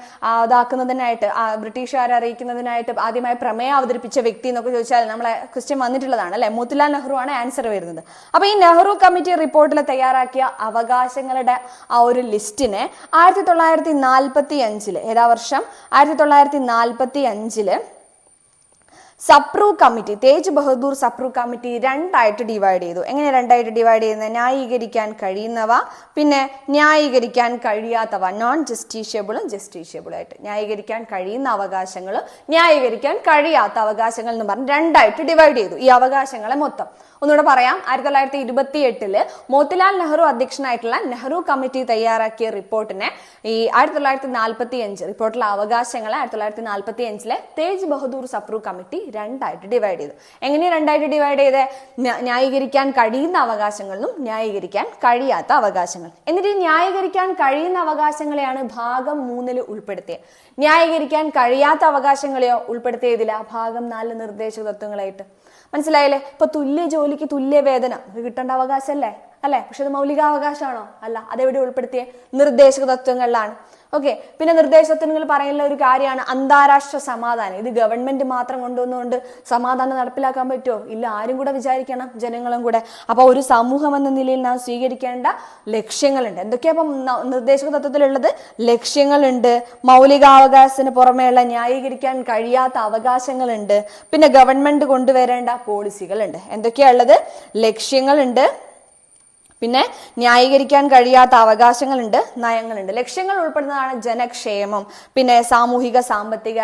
ഇതാക്കുന്നതിനായിട്ട് ബ്രിട്ടീഷുകാരെ അറിയിക്കുന്നതിനായിട്ട് ആദ്യമായി പ്രമേയം അവതരിപ്പിച്ച വ്യക്തി എന്നൊക്കെ ചോദിച്ചാൽ നമ്മളെ ക്വസ്റ്റ്യൻ വന്നിട്ടുള്ളതാണ് അല്ലെ. മോത്തിലാൽ നെഹ്റു ആണ് ആൻസർ വരുന്നത്. അപ്പൊ ഈ നെഹ്റു കമ്മിറ്റി റിപ്പോർട്ടിൽ തയ്യാറാക്കിയ അവകാശങ്ങളുടെ ആ ഒരു ലിസ്റ്റിനെ 1945 ഏതാ വർഷം 1945 സപ്രു കമ്മിറ്റി, തേജ് ബഹദൂർ സപ്രു കമ്മിറ്റി രണ്ടായിട്ട് ഡിവൈഡ് ചെയ്തു. എങ്ങനെ രണ്ടായിട്ട് ഡിവൈഡ് ചെയ്യുന്നത്? ന്യായീകരിക്കാൻ കഴിയുന്നവ പിന്നെ ന്യായീകരിക്കാൻ കഴിയാത്തവ, നോൺ ജസ്റ്റീഷ്യബിളും ജസ്റ്റീഷ്യബിളും ആയിട്ട്. ന്യായീകരിക്കാൻ കഴിയുന്ന അവകാശങ്ങൾ, ന്യായീകരിക്കാൻ കഴിയാത്ത അവകാശങ്ങൾ എന്ന് പറഞ്ഞ് രണ്ടായിട്ട് ഡിവൈഡ് ചെയ്തു ഈ അവകാശങ്ങളെ മൊത്തം. ഒന്നുകൂടെ പറയാം. 1928 മോത്തിലാൽ നെഹ്റു അധ്യക്ഷനായിട്ടുള്ള നെഹ്റു കമ്മിറ്റി തയ്യാറാക്കിയ റിപ്പോർട്ടിനെ ഈ 1945 റിപ്പോർട്ടിലെ അവകാശങ്ങളെ 1945 തേജ് ബഹദൂർ സപ്രു കമ്മിറ്റി രണ്ടായിട്ട് ഡിവൈഡ് ചെയ്തു. എങ്ങനെയാണ് രണ്ടായിട്ട് ഡിവൈഡ് ചെയ്ത്? ന്യായീകരിക്കാൻ കഴിയുന്ന അവകാശങ്ങളും ന്യായീകരിക്കാൻ കഴിയാത്ത അവകാശങ്ങൾ. എന്നിട്ട് ന്യായീകരിക്കാൻ കഴിയുന്ന അവകാശങ്ങളെയാണ് ഭാഗം 3 ഉൾപ്പെടുത്തിയത്. ന്യായീകരിക്കാൻ കഴിയാത്ത അവകാശങ്ങളെയോ ഉൾപ്പെടുത്തിയതില്ല ഭാഗം 4 നിർദ്ദേശക തത്വങ്ങളായിട്ട്. മനസ്സിലായില്ലേ? ഇപ്പൊ തുല്യ ജോലിക്ക് തുല്യ വേതനം കിട്ടേണ്ട അവകാശമല്ലേ അല്ലെ? പക്ഷെ അത് മൗലികാവകാശമാണോ? അല്ല. അതെവിടെ ഉൾപ്പെടുത്തിയ? നിർദ്ദേശക തത്വങ്ങളിലാണ്. ഓക്കെ. പിന്നെ നിർദ്ദേശങ്ങൾ പറയുന്ന ഒരു കാര്യമാണ് അന്താരാഷ്ട്ര സമാധാനം. ഇത് ഗവൺമെന്റ് മാത്രം കൊണ്ടുവന്നുകൊണ്ട് സമാധാനം നടപ്പിലാക്കാൻ പറ്റുമോ? ഇല്ല. ആരും കൂടെ വിചാരിക്കണം, ജനങ്ങളും കൂടെ. അപ്പൊ ഒരു സമൂഹം എന്ന നിലയിൽ നാം സ്വീകരിക്കേണ്ട ലക്ഷ്യങ്ങളുണ്ട്. എന്തൊക്കെയാ അപ്പം നിർദ്ദേശക തത്വത്തിലുള്ളത്? ലക്ഷ്യങ്ങളുണ്ട്, മൗലികാവകാശത്തിന് പുറമെയുള്ള ന്യായീകരിക്കാൻ കഴിയാത്ത അവകാശങ്ങളുണ്ട്, പിന്നെ ഗവൺമെന്റ് കൊണ്ടുവരേണ്ട പോളിസികളുണ്ട്. എന്തൊക്കെയാ ഉള്ളത്? ലക്ഷ്യങ്ങളുണ്ട്, പിന്നെ ന്യായീകരിക്കാൻ കഴിയാത്ത അവകാശങ്ങളുണ്ട്, നയങ്ങളുണ്ട്. ലക്ഷ്യങ്ങൾ ഉൾപ്പെടുന്നതാണ് ജനക്ഷേമം, പിന്നെ സാമൂഹിക സാമ്പത്തിക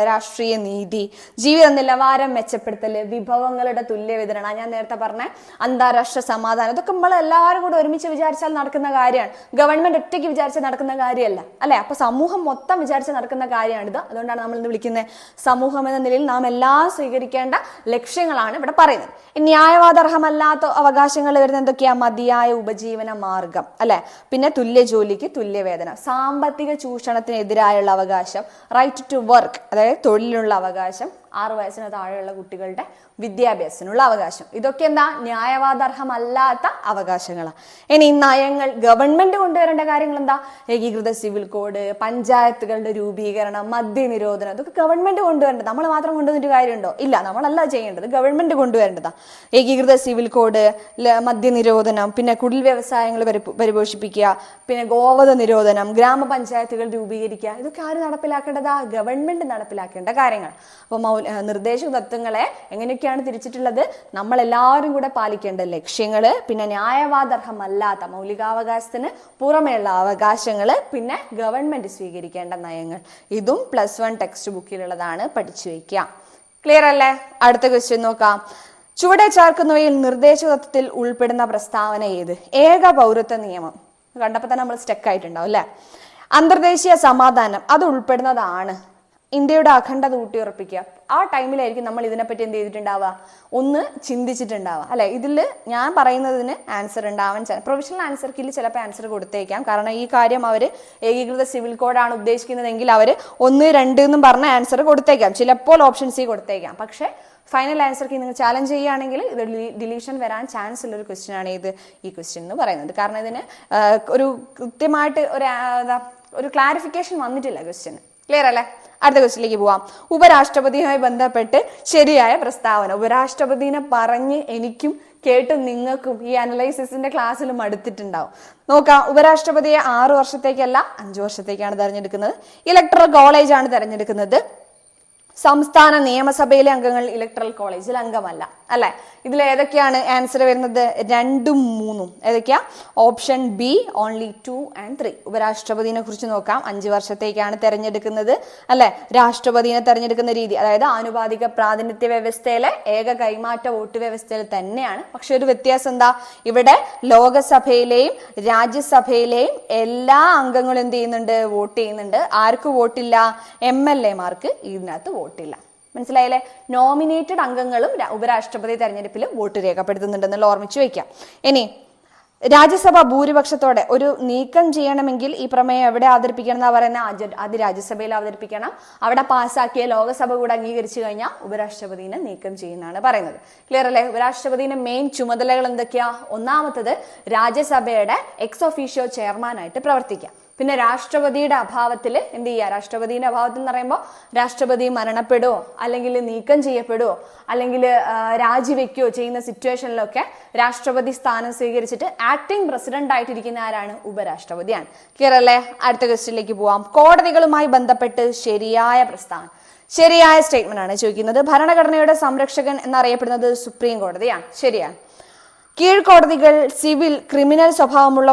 രാഷ്ട്രീയ നീതി, ജീവിത നിലവാരം മെച്ചപ്പെടുത്തൽ, വിഭവങ്ങളുടെ തുല്യ വിതരണം, ഞാൻ നേരത്തെ പറഞ്ഞ അന്താരാഷ്ട്ര സമാധാനം. ഇതൊക്കെ നമ്മൾ എല്ലാവരും കൂടെ ഒരുമിച്ച് വിചാരിച്ചാൽ നടക്കുന്ന കാര്യമാണ്. ഗവൺമെന്റ് ഒറ്റയ്ക്ക് വിചാരിച്ചാൽ നടക്കുന്ന കാര്യമല്ല അല്ലെ. അപ്പൊ സമൂഹം മൊത്തം വിചാരിച്ച് നടക്കുന്ന കാര്യമാണിത്. അതുകൊണ്ടാണ് നമ്മൾ ഇന്ന് വിളിക്കുന്നത് സമൂഹം എന്ന നിലയിൽ നാം എല്ലാം സ്വീകരിക്കേണ്ട ലക്ഷ്യങ്ങളാണ് ഇവിടെ പറയുന്നത്. ന്യായവാദർഹമല്ലാത്ത അവകാശങ്ങൾ വരുന്ന എന്തൊക്കെയാ? മതിയായ ഉപജീവന മാർഗം അല്ലെ, പിന്നെ തുല്യ ജോലിക്ക് തുല്യ വേതനം, സാമ്പത്തിക ചൂഷണത്തിനെതിരായുള്ള അവകാശം, റൈറ്റ് ടു വർക്ക് അതായത് തൊഴിലിനുള്ള അവകാശം, 6 വയസ്സിന് താഴെയുള്ള കുട്ടികളുടെ വിദ്യാഭ്യാസത്തിനുള്ള അവകാശം. ഇതൊക്കെ എന്താ? ന്യായവാദർഹമല്ലാത്ത അവകാശങ്ങളാണ്. ഇനി നയങ്ങൾ, ഗവൺമെന്റ് കൊണ്ടുവരേണ്ട കാര്യങ്ങൾ എന്താ? ഏകീകൃത സിവിൽ കോഡ്, പഞ്ചായത്തുകളുടെ രൂപീകരണം, മദ്യനിരോധനം, ഇതൊക്കെ ഗവൺമെന്റ് കൊണ്ടുവരേണ്ടത്. നമ്മൾ മാത്രം കൊണ്ടുവന്നിട്ട് കാര്യമുണ്ടോ? ഇല്ല. നമ്മളല്ല ചെയ്യേണ്ടത്, ഗവൺമെന്റ് കൊണ്ടുവരേണ്ടതാ. ഏകീകൃത സിവിൽ കോഡ്, മദ്യനിരോധനം, പിന്നെ കുടിൽ വ്യവസായങ്ങൾ പരിപോഷിപ്പിക്കുക, പിന്നെ ഗോവധ നിരോധനം, ഗ്രാമപഞ്ചായത്തുകൾ രൂപീകരിക്കുക, ഇതൊക്കെ ആര് നടപ്പിലാക്കേണ്ടതാ? ഗവൺമെന്റ് നടപ്പിലാക്കേണ്ട കാര്യങ്ങൾ. അപ്പൊ നിർദ്ദേശക തത്വങ്ങളെ എങ്ങനെയൊക്കെയാണ് തിരിച്ചിട്ടുള്ളത്? നമ്മൾ എല്ലാവരും കൂടെ പാലിക്കേണ്ട ലക്ഷ്യങ്ങള്, പിന്നെ ന്യായവാദർഹമല്ലാത്ത മൗലികാവകാശത്തിന് പുറമെയുള്ള അവകാശങ്ങള്, പിന്നെ ഗവൺമെന്റ് സ്വീകരിക്കേണ്ട നയങ്ങൾ. ഇതും +1 ടെക്സ്റ്റ് ബുക്കിലുള്ളതാണ്, പഠിച്ചു വയ്ക്കുക. ക്ലിയർ അല്ലേ? അടുത്ത ക്വസ്റ്റ്യൻ നോക്കാം. ചുവടെ ചേർക്കുന്നവയിൽ നിർദ്ദേശക തത്വത്തിൽ ഉൾപ്പെടുന്ന പ്രസ്താവന ഏത്? ഏക പൗരത്വ നിയമം കണ്ടപ്പോൾ തന്നെ നമ്മൾ സ്റ്റക്ക് ആയിട്ടുണ്ടാവും അല്ലെ. അന്തർദേശീയ സമാധാനം അത് ഉൾപ്പെടുന്നതാണ്. ഇന്ത്യയുടെ അഖണ്ഡത ഊട്ടിയുറപ്പിക്കുക. ആ ടൈമിലായിരിക്കും നമ്മൾ ഇതിനെപ്പറ്റി എന്ത് ചെയ്തിട്ടുണ്ടാവുക? ഒന്ന് ചിന്തിച്ചിട്ടുണ്ടാവുക അല്ലെ. ഇതിൽ ഞാൻ പറയുന്നതിന് ആൻസർ ഉണ്ടാവാൻ പ്രൊവിഷണൽ ആൻസർ കീഴിൽ ചിലപ്പോൾ ആൻസർ കൊടുത്തേക്കാം. കാരണം ഈ കാര്യം അവർ ഏകീകൃത സിവിൽ കോഡാണ് ഉദ്ദേശിക്കുന്നതെങ്കിൽ അവർ 1, 2 എന്നും പറഞ്ഞ ആൻസർ കൊടുത്തേക്കാം. ചിലപ്പോൾ ഓപ്ഷൻ സി കൊടുത്തേക്കാം. പക്ഷെ ഫൈനൽ ആൻസർ കീ നിങ്ങൾ ചാലഞ്ച് ചെയ്യുകയാണെങ്കിൽ ഇത് ഡിലീഷൻ വരാൻ ചാൻസ് ഉള്ള ഒരു ക്വസ്റ്റ്യൻ ആണ് ഈ ക്വസ്റ്റ്യൻ എന്ന് പറയുന്നത്. കാരണം ഇതിന് ഒരു കൃത്യമായിട്ട് ഒരു ക്ലാരിഫിക്കേഷൻ വന്നിട്ടില്ല ക്വസ്റ്റ്യൻ. ക്ലിയർ അല്ലേ? അടുത്ത ക്വസ്റ്റ്യനിലേക്ക് പോവാം. ഉപരാഷ്ട്രപതിയുമായി ബന്ധപ്പെട്ട് ശരിയായ പ്രസ്താവന. ഉപരാഷ്ട്രപതിനെ പറഞ്ഞ് എനിക്കും കേട്ടും നിങ്ങൾക്കും ഈ അനലൈസിന്റെ ക്ലാസ്സിലും അടുത്തിട്ടുണ്ടാവും. നോക്കാം. ഉപരാഷ്ട്രപതിയെ 6 വർഷത്തേക്കല്ല 5 വർഷത്തേക്കാണ് തെരഞ്ഞെടുക്കുന്നത്. ഇലക്ടറൽ കോളേജ് ആണ് തെരഞ്ഞെടുക്കുന്നത്. സംസ്ഥാന നിയമസഭയിലെ അംഗങ്ങൾ ഇലക്ടറൽ കോളേജിൽ അംഗമല്ല അല്ലെ. ഇതിൽ ഏതൊക്കെയാണ് ആൻസർ വരുന്നത്? 2ഉം 3ഉം ഏതൊക്കെയാ? Option B only 2 and 3. ഉപരാഷ്ട്രപതിനെ കുറിച്ച് നോക്കാം. 5 വർഷത്തേക്കാണ് തെരഞ്ഞെടുക്കുന്നത് അല്ലെ. രാഷ്ട്രപതിനെ തെരഞ്ഞെടുക്കുന്ന രീതി അതായത് ആനുപാതിക പ്രാതിനിധ്യ വ്യവസ്ഥയിലെ ഏക കൈമാറ്റ വോട്ട് വ്യവസ്ഥയിൽ തന്നെയാണ്. പക്ഷെ ഒരു വ്യത്യാസം എന്താ? ഇവിടെ ലോകസഭയിലെയും രാജ്യസഭയിലെയും എല്ലാ അംഗങ്ങളും എന്ത് ചെയ്യുന്നുണ്ട്? വോട്ട് ചെയ്യുന്നുണ്ട്. ആർക്ക് വോട്ടില്ല? MLA മാർക്ക് ഇതിനകത്ത് വോട്ട് വോട്ടില്ല. മനസ്സിലായില്ലേ? നോമിനേറ്റഡ് അംഗങ്ങളും ഉപരാഷ്ട്രപതി തെരഞ്ഞെടുപ്പിൽ വോട്ട് രേഖപ്പെടുത്തുന്നുണ്ടെന്നുള്ള ഓർമ്മിച്ചു വയ്ക്കാം. ഇനി രാജ്യസഭ ഭൂരിപക്ഷത്തോടെ ഒരു നീക്കം ചെയ്യണമെങ്കിൽ ഈ പ്രമേയം എവിടെ അവതരിപ്പിക്കണം എന്നാ പറയുന്നത്? അത് രാജ്യസഭയിൽ അവതരിപ്പിക്കണം. അവിടെ പാസ്സാക്കിയ ലോകസഭ കൂടെ അംഗീകരിച്ചു കഴിഞ്ഞാൽ ഉപരാഷ്ട്രപതിനെ നീക്കം ചെയ്യുന്നതാണ് പറയുന്നത്. ക്ലിയർ അല്ലേ? ഉപരാഷ്ട്രപതിയുടെ മെയിൻ ചുമതലകൾ എന്തൊക്കെയാ? ഒന്നാമത്തത് രാജ്യസഭയുടെ എക്സ് ഒഫീഷ്യോ ചെയർമാനായിട്ട് പ്രവർത്തിക്കാം. പിന്നെ രാഷ്ട്രപതിയുടെ അഭാവത്തിൽ എന്ത് ചെയ്യുക? രാഷ്ട്രപതിയുടെ അഭാവത്തിൽ എന്ന് പറയുമ്പോൾ രാഷ്ട്രപതി മരണപ്പെടുവോ അല്ലെങ്കിൽ നീക്കം ചെയ്യപ്പെടുവോ അല്ലെങ്കിൽ രാജിവെക്കുകയോ ചെയ്യുന്ന സിറ്റുവേഷനിലൊക്കെ രാഷ്ട്രപതി സ്ഥാനം സ്വീകരിച്ചിട്ട് ആക്ടിംഗ് പ്രസിഡന്റ് ആയിട്ടിരിക്കുന്ന ആരാണ്? ഉപരാഷ്ട്രപതിയാണ്. ക്ലിയർ അല്ലേ? അടുത്ത ക്വസ്റ്റ്യനിലേക്ക് പോവാം. കോടതികളുമായി ബന്ധപ്പെട്ട് ശരിയായ പ്രസ്താവന, ശരിയായ സ്റ്റേറ്റ്മെന്റ് ആണ് ചോദിക്കുന്നത്. ഭരണഘടനയുടെ സംരക്ഷകൻ എന്നറിയപ്പെടുന്നത് സുപ്രീം കോടതിയാണ്. ശരിയാണ്. കീഴ്ക്കോടതികൾ സിവിൽ ക്രിമിനൽ സ്വഭാവമുള്ള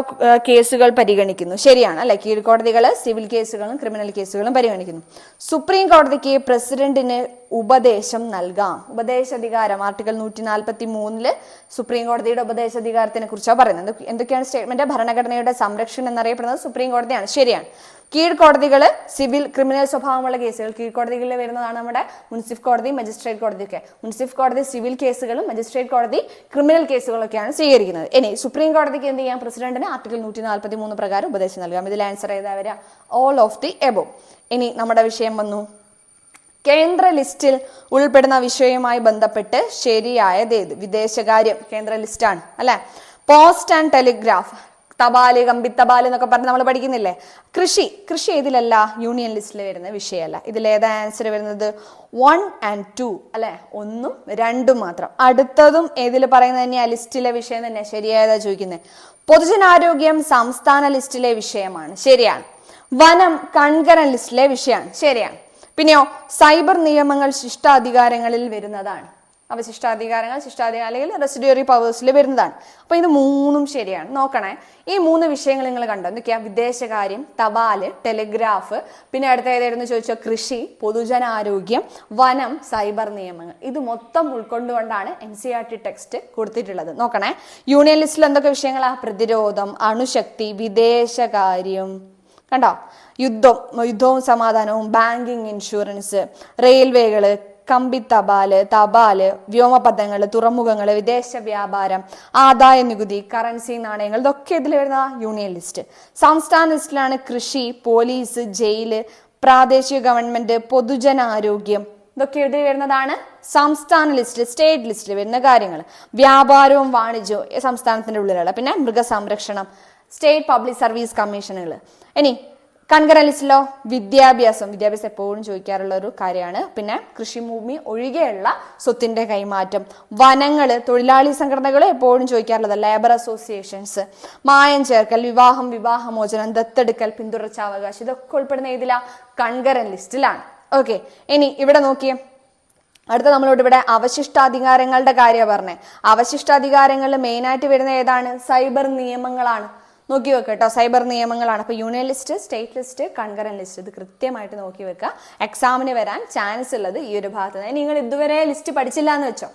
കേസുകൾ പരിഗണിക്കുന്നു. ശരിയാണ് അല്ലെ? കീഴ്ക്കോടതികൾ സിവിൽ കേസുകളും ക്രിമിനൽ കേസുകളും പരിഗണിക്കുന്നു. സുപ്രീം കോടതിക്ക് പ്രസിഡന്റിന് ഉപദേശം നൽകാം. ഉപദേശാധികാരം ആർട്ടിക്കിൾ 143 സുപ്രീം കോടതിയുടെ ഉപദേശാധികാരത്തിനെ കുറിച്ചാണ് പറയുന്നത്. എന്തൊക്കെയാണ് സ്റ്റേറ്റ്മെന്റ്? ഭരണഘടനയുടെ സംരക്ഷണം എന്നറിയപ്പെടുന്നത് സുപ്രീം കോടതിയാണ്. ശരിയാണ്. കീഴ്ക്കോടതികൾ സിവിൽ ക്രിമിനൽ സ്വഭാവമുള്ള കേസുകൾ കീഴ്ക്കോടതികളിൽ വരുന്നതാണ് നമ്മുടെ മുൻസിഫ് കോടതി, മജിസ്ട്രേറ്റ് കോടതിയൊക്കെ. മുൻസിഫ് കോടതി സിവിൽ കേസുകളും മജിസ്ട്രേറ്റ് കോടതി ക്രിമിനൽ കേസുകളൊക്കെയാണ് സ്വീകരിക്കുന്നത്. ഇനി സുപ്രീം കോടതിക്ക് എന്ത് ചെയ്യാം? പ്രസിഡന്റിന് ആർട്ടിക്കിൾ 143 പ്രകാരം ഉപദേശം നൽകാം. ഇതിൽ ആൻസർ ചെയ്താൽ വരിക ഓൾ ഓഫ് ദി എബോ. ഇനി നമ്മുടെ വിഷയം വന്നു. കേന്ദ്ര ലിസ്റ്റിൽ ഉൾപ്പെടുന്ന വിഷയവുമായി ബന്ധപ്പെട്ട് ശരിയായത് ഏത്? വിദേശകാര്യം കേന്ദ്ര ലിസ്റ്റാണ് അല്ലെ? പോസ്റ്റ് ആൻഡ് ടെലിഗ്രാഫ്, തപാല്, കമ്പിത്തപാല് എന്നൊക്കെ പറഞ്ഞ് നമ്മൾ പഠിക്കുന്നില്ലേ? കൃഷി ഇതിലല്ല, യൂണിയൻ ലിസ്റ്റിൽ വരുന്ന വിഷയമല്ല. ഇതിലേതാ ആൻസർ വരുന്നത്? 1 and 2 അല്ലെ? 1ഉം 2ഉം മാത്രം. അടുത്തതും ഏതിൽ പറയുന്നത് തന്നെയാ? ലിസ്റ്റിലെ വിഷയം തന്നെ. ശരിയായതാ ചോദിക്കുന്നത്. പൊതുജനാരോഗ്യം സംസ്ഥാന ലിസ്റ്റിലെ വിഷയമാണ്. ശരിയാണ്. വനം കൺകറന്റ് ലിസ്റ്റിലെ വിഷയമാണ്. ശരിയാണ്. പിന്നെയോ സൈബർ നിയമങ്ങൾ ശിഷ്ടാധികാരങ്ങളിൽ വരുന്നതാണ്. ശിഷ്ടാധികാരങ്ങൾ അല്ലെങ്കിൽ റെസിഡ്യൂറി പവേഴ്സിൽ വരുന്നതാണ്. അപ്പൊ ഇത് 3ഉം ശരിയാണ്. നോക്കണേ, ഈ 3 വിഷയങ്ങൾ നിങ്ങൾ കണ്ടോ? എന്തൊക്കെയാ? വിദേശകാര്യം, തപാല്, ടെലിഗ്രാഫ്, പിന്നെ അടുത്ത ഏതായിരുന്നു ചോദിച്ചോ? കൃഷി, പൊതുജനാരോഗ്യം, വനം, സൈബർ നിയമങ്ങൾ. ഇത് മൊത്തം ഉൾക്കൊണ്ടുകൊണ്ടാണ് NCERT ടെക്സ്റ്റ് കൊടുത്തിട്ടുള്ളത്. നോക്കണേ, യൂണിയൻ ലിസ്റ്റിൽ എന്തൊക്കെ വിഷയങ്ങളാ? പ്രതിരോധം, അണുശക്തി, വിദേശകാര്യം, കണ്ടോ? യുദ്ധവും സമാധാനവും, ബാങ്കിങ്, ഇൻഷുറൻസ്, റെയിൽവേകള്, കമ്പിത്തപാല്, തപാല്, വ്യോമപഥങ്ങള്, തുറമുഖങ്ങള്, വിദേശ വ്യാപാരം, ആദായ നികുതി, കറൻസി, നാണയങ്ങൾ, ഇതൊക്കെ ഇതിൽ വരുന്ന യൂണിയൻ ലിസ്റ്റ്. സംസ്ഥാന ലിസ്റ്റിലാണ് കൃഷി, പോലീസ്, ജയില്, പ്രാദേശിക ഗവൺമെന്റ്, പൊതുജനാരോഗ്യം, ഇതൊക്കെ എഴുതി വരുന്നതാണ് സംസ്ഥാന ലിസ്റ്റിൽ, സ്റ്റേറ്റ് ലിസ്റ്റിൽ വരുന്ന കാര്യങ്ങൾ. വ്യാപാരവും വാണിജ്യവും സംസ്ഥാനത്തിന്റെ ഉള്ളിലുള്ള. പിന്നെ മൃഗസംരക്ഷണം, സ്റ്റേറ്റ് പബ്ലിക് സർവീസ് കമ്മീഷനുകൾ. ഇനി കൺകറന്റ് ലിസ്റ്റിലോ വിദ്യാഭ്യാസം എപ്പോഴും ചോദിക്കാറുള്ള ഒരു കാര്യമാണ്. പിന്നെ കൃഷിഭൂമി ഒഴികെയുള്ള സ്വത്തിന്റെ കൈമാറ്റം, വനങ്ങള്, തൊഴിലാളി സംഘടനകൾ എപ്പോഴും ചോദിക്കാറുള്ളത്, ലേബർ അസോസിയേഷൻസ്, മായം ചേർക്കൽ, വിവാഹമോചനം, ദത്തെടുക്കൽ, പിന്തുടർച്ചാവകാശം, ഇതൊക്കെ ഉൾപ്പെടുന്ന ഏതിലാ? കൺകറന്റ് ലിസ്റ്റിലാണ്. ഓക്കെ, ഇനി ഇവിടെ നോക്കിയേ. അടുത്ത നമ്മളോട് ഇവിടെ അവശിഷ്ടാധികാരങ്ങളുടെ കാര്യം പറഞ്ഞേ. അവശിഷ്ടാധികാരങ്ങളിൽ മെയിനായിട്ട് വരുന്ന ഏതാണ്? സൈബർ നിയമങ്ങളാണ്. നോക്കി വെക്കുക കേട്ടോ, സൈബർ നിയമങ്ങളാണ്. അപ്പൊ union list, state list, concurrent list, ഇത് കൃത്യമായിട്ട് നോക്കി വെക്കുക. എക്സാമിന് വരാൻ ചാൻസ് ഉള്ളത് ഈ ഒരു ഭാഗത്ത് നിന്ന്. നിങ്ങൾ ഇതുവരെ ലിസ്റ്റ് പഠിച്ചില്ല എന്ന് വെച്ചോ,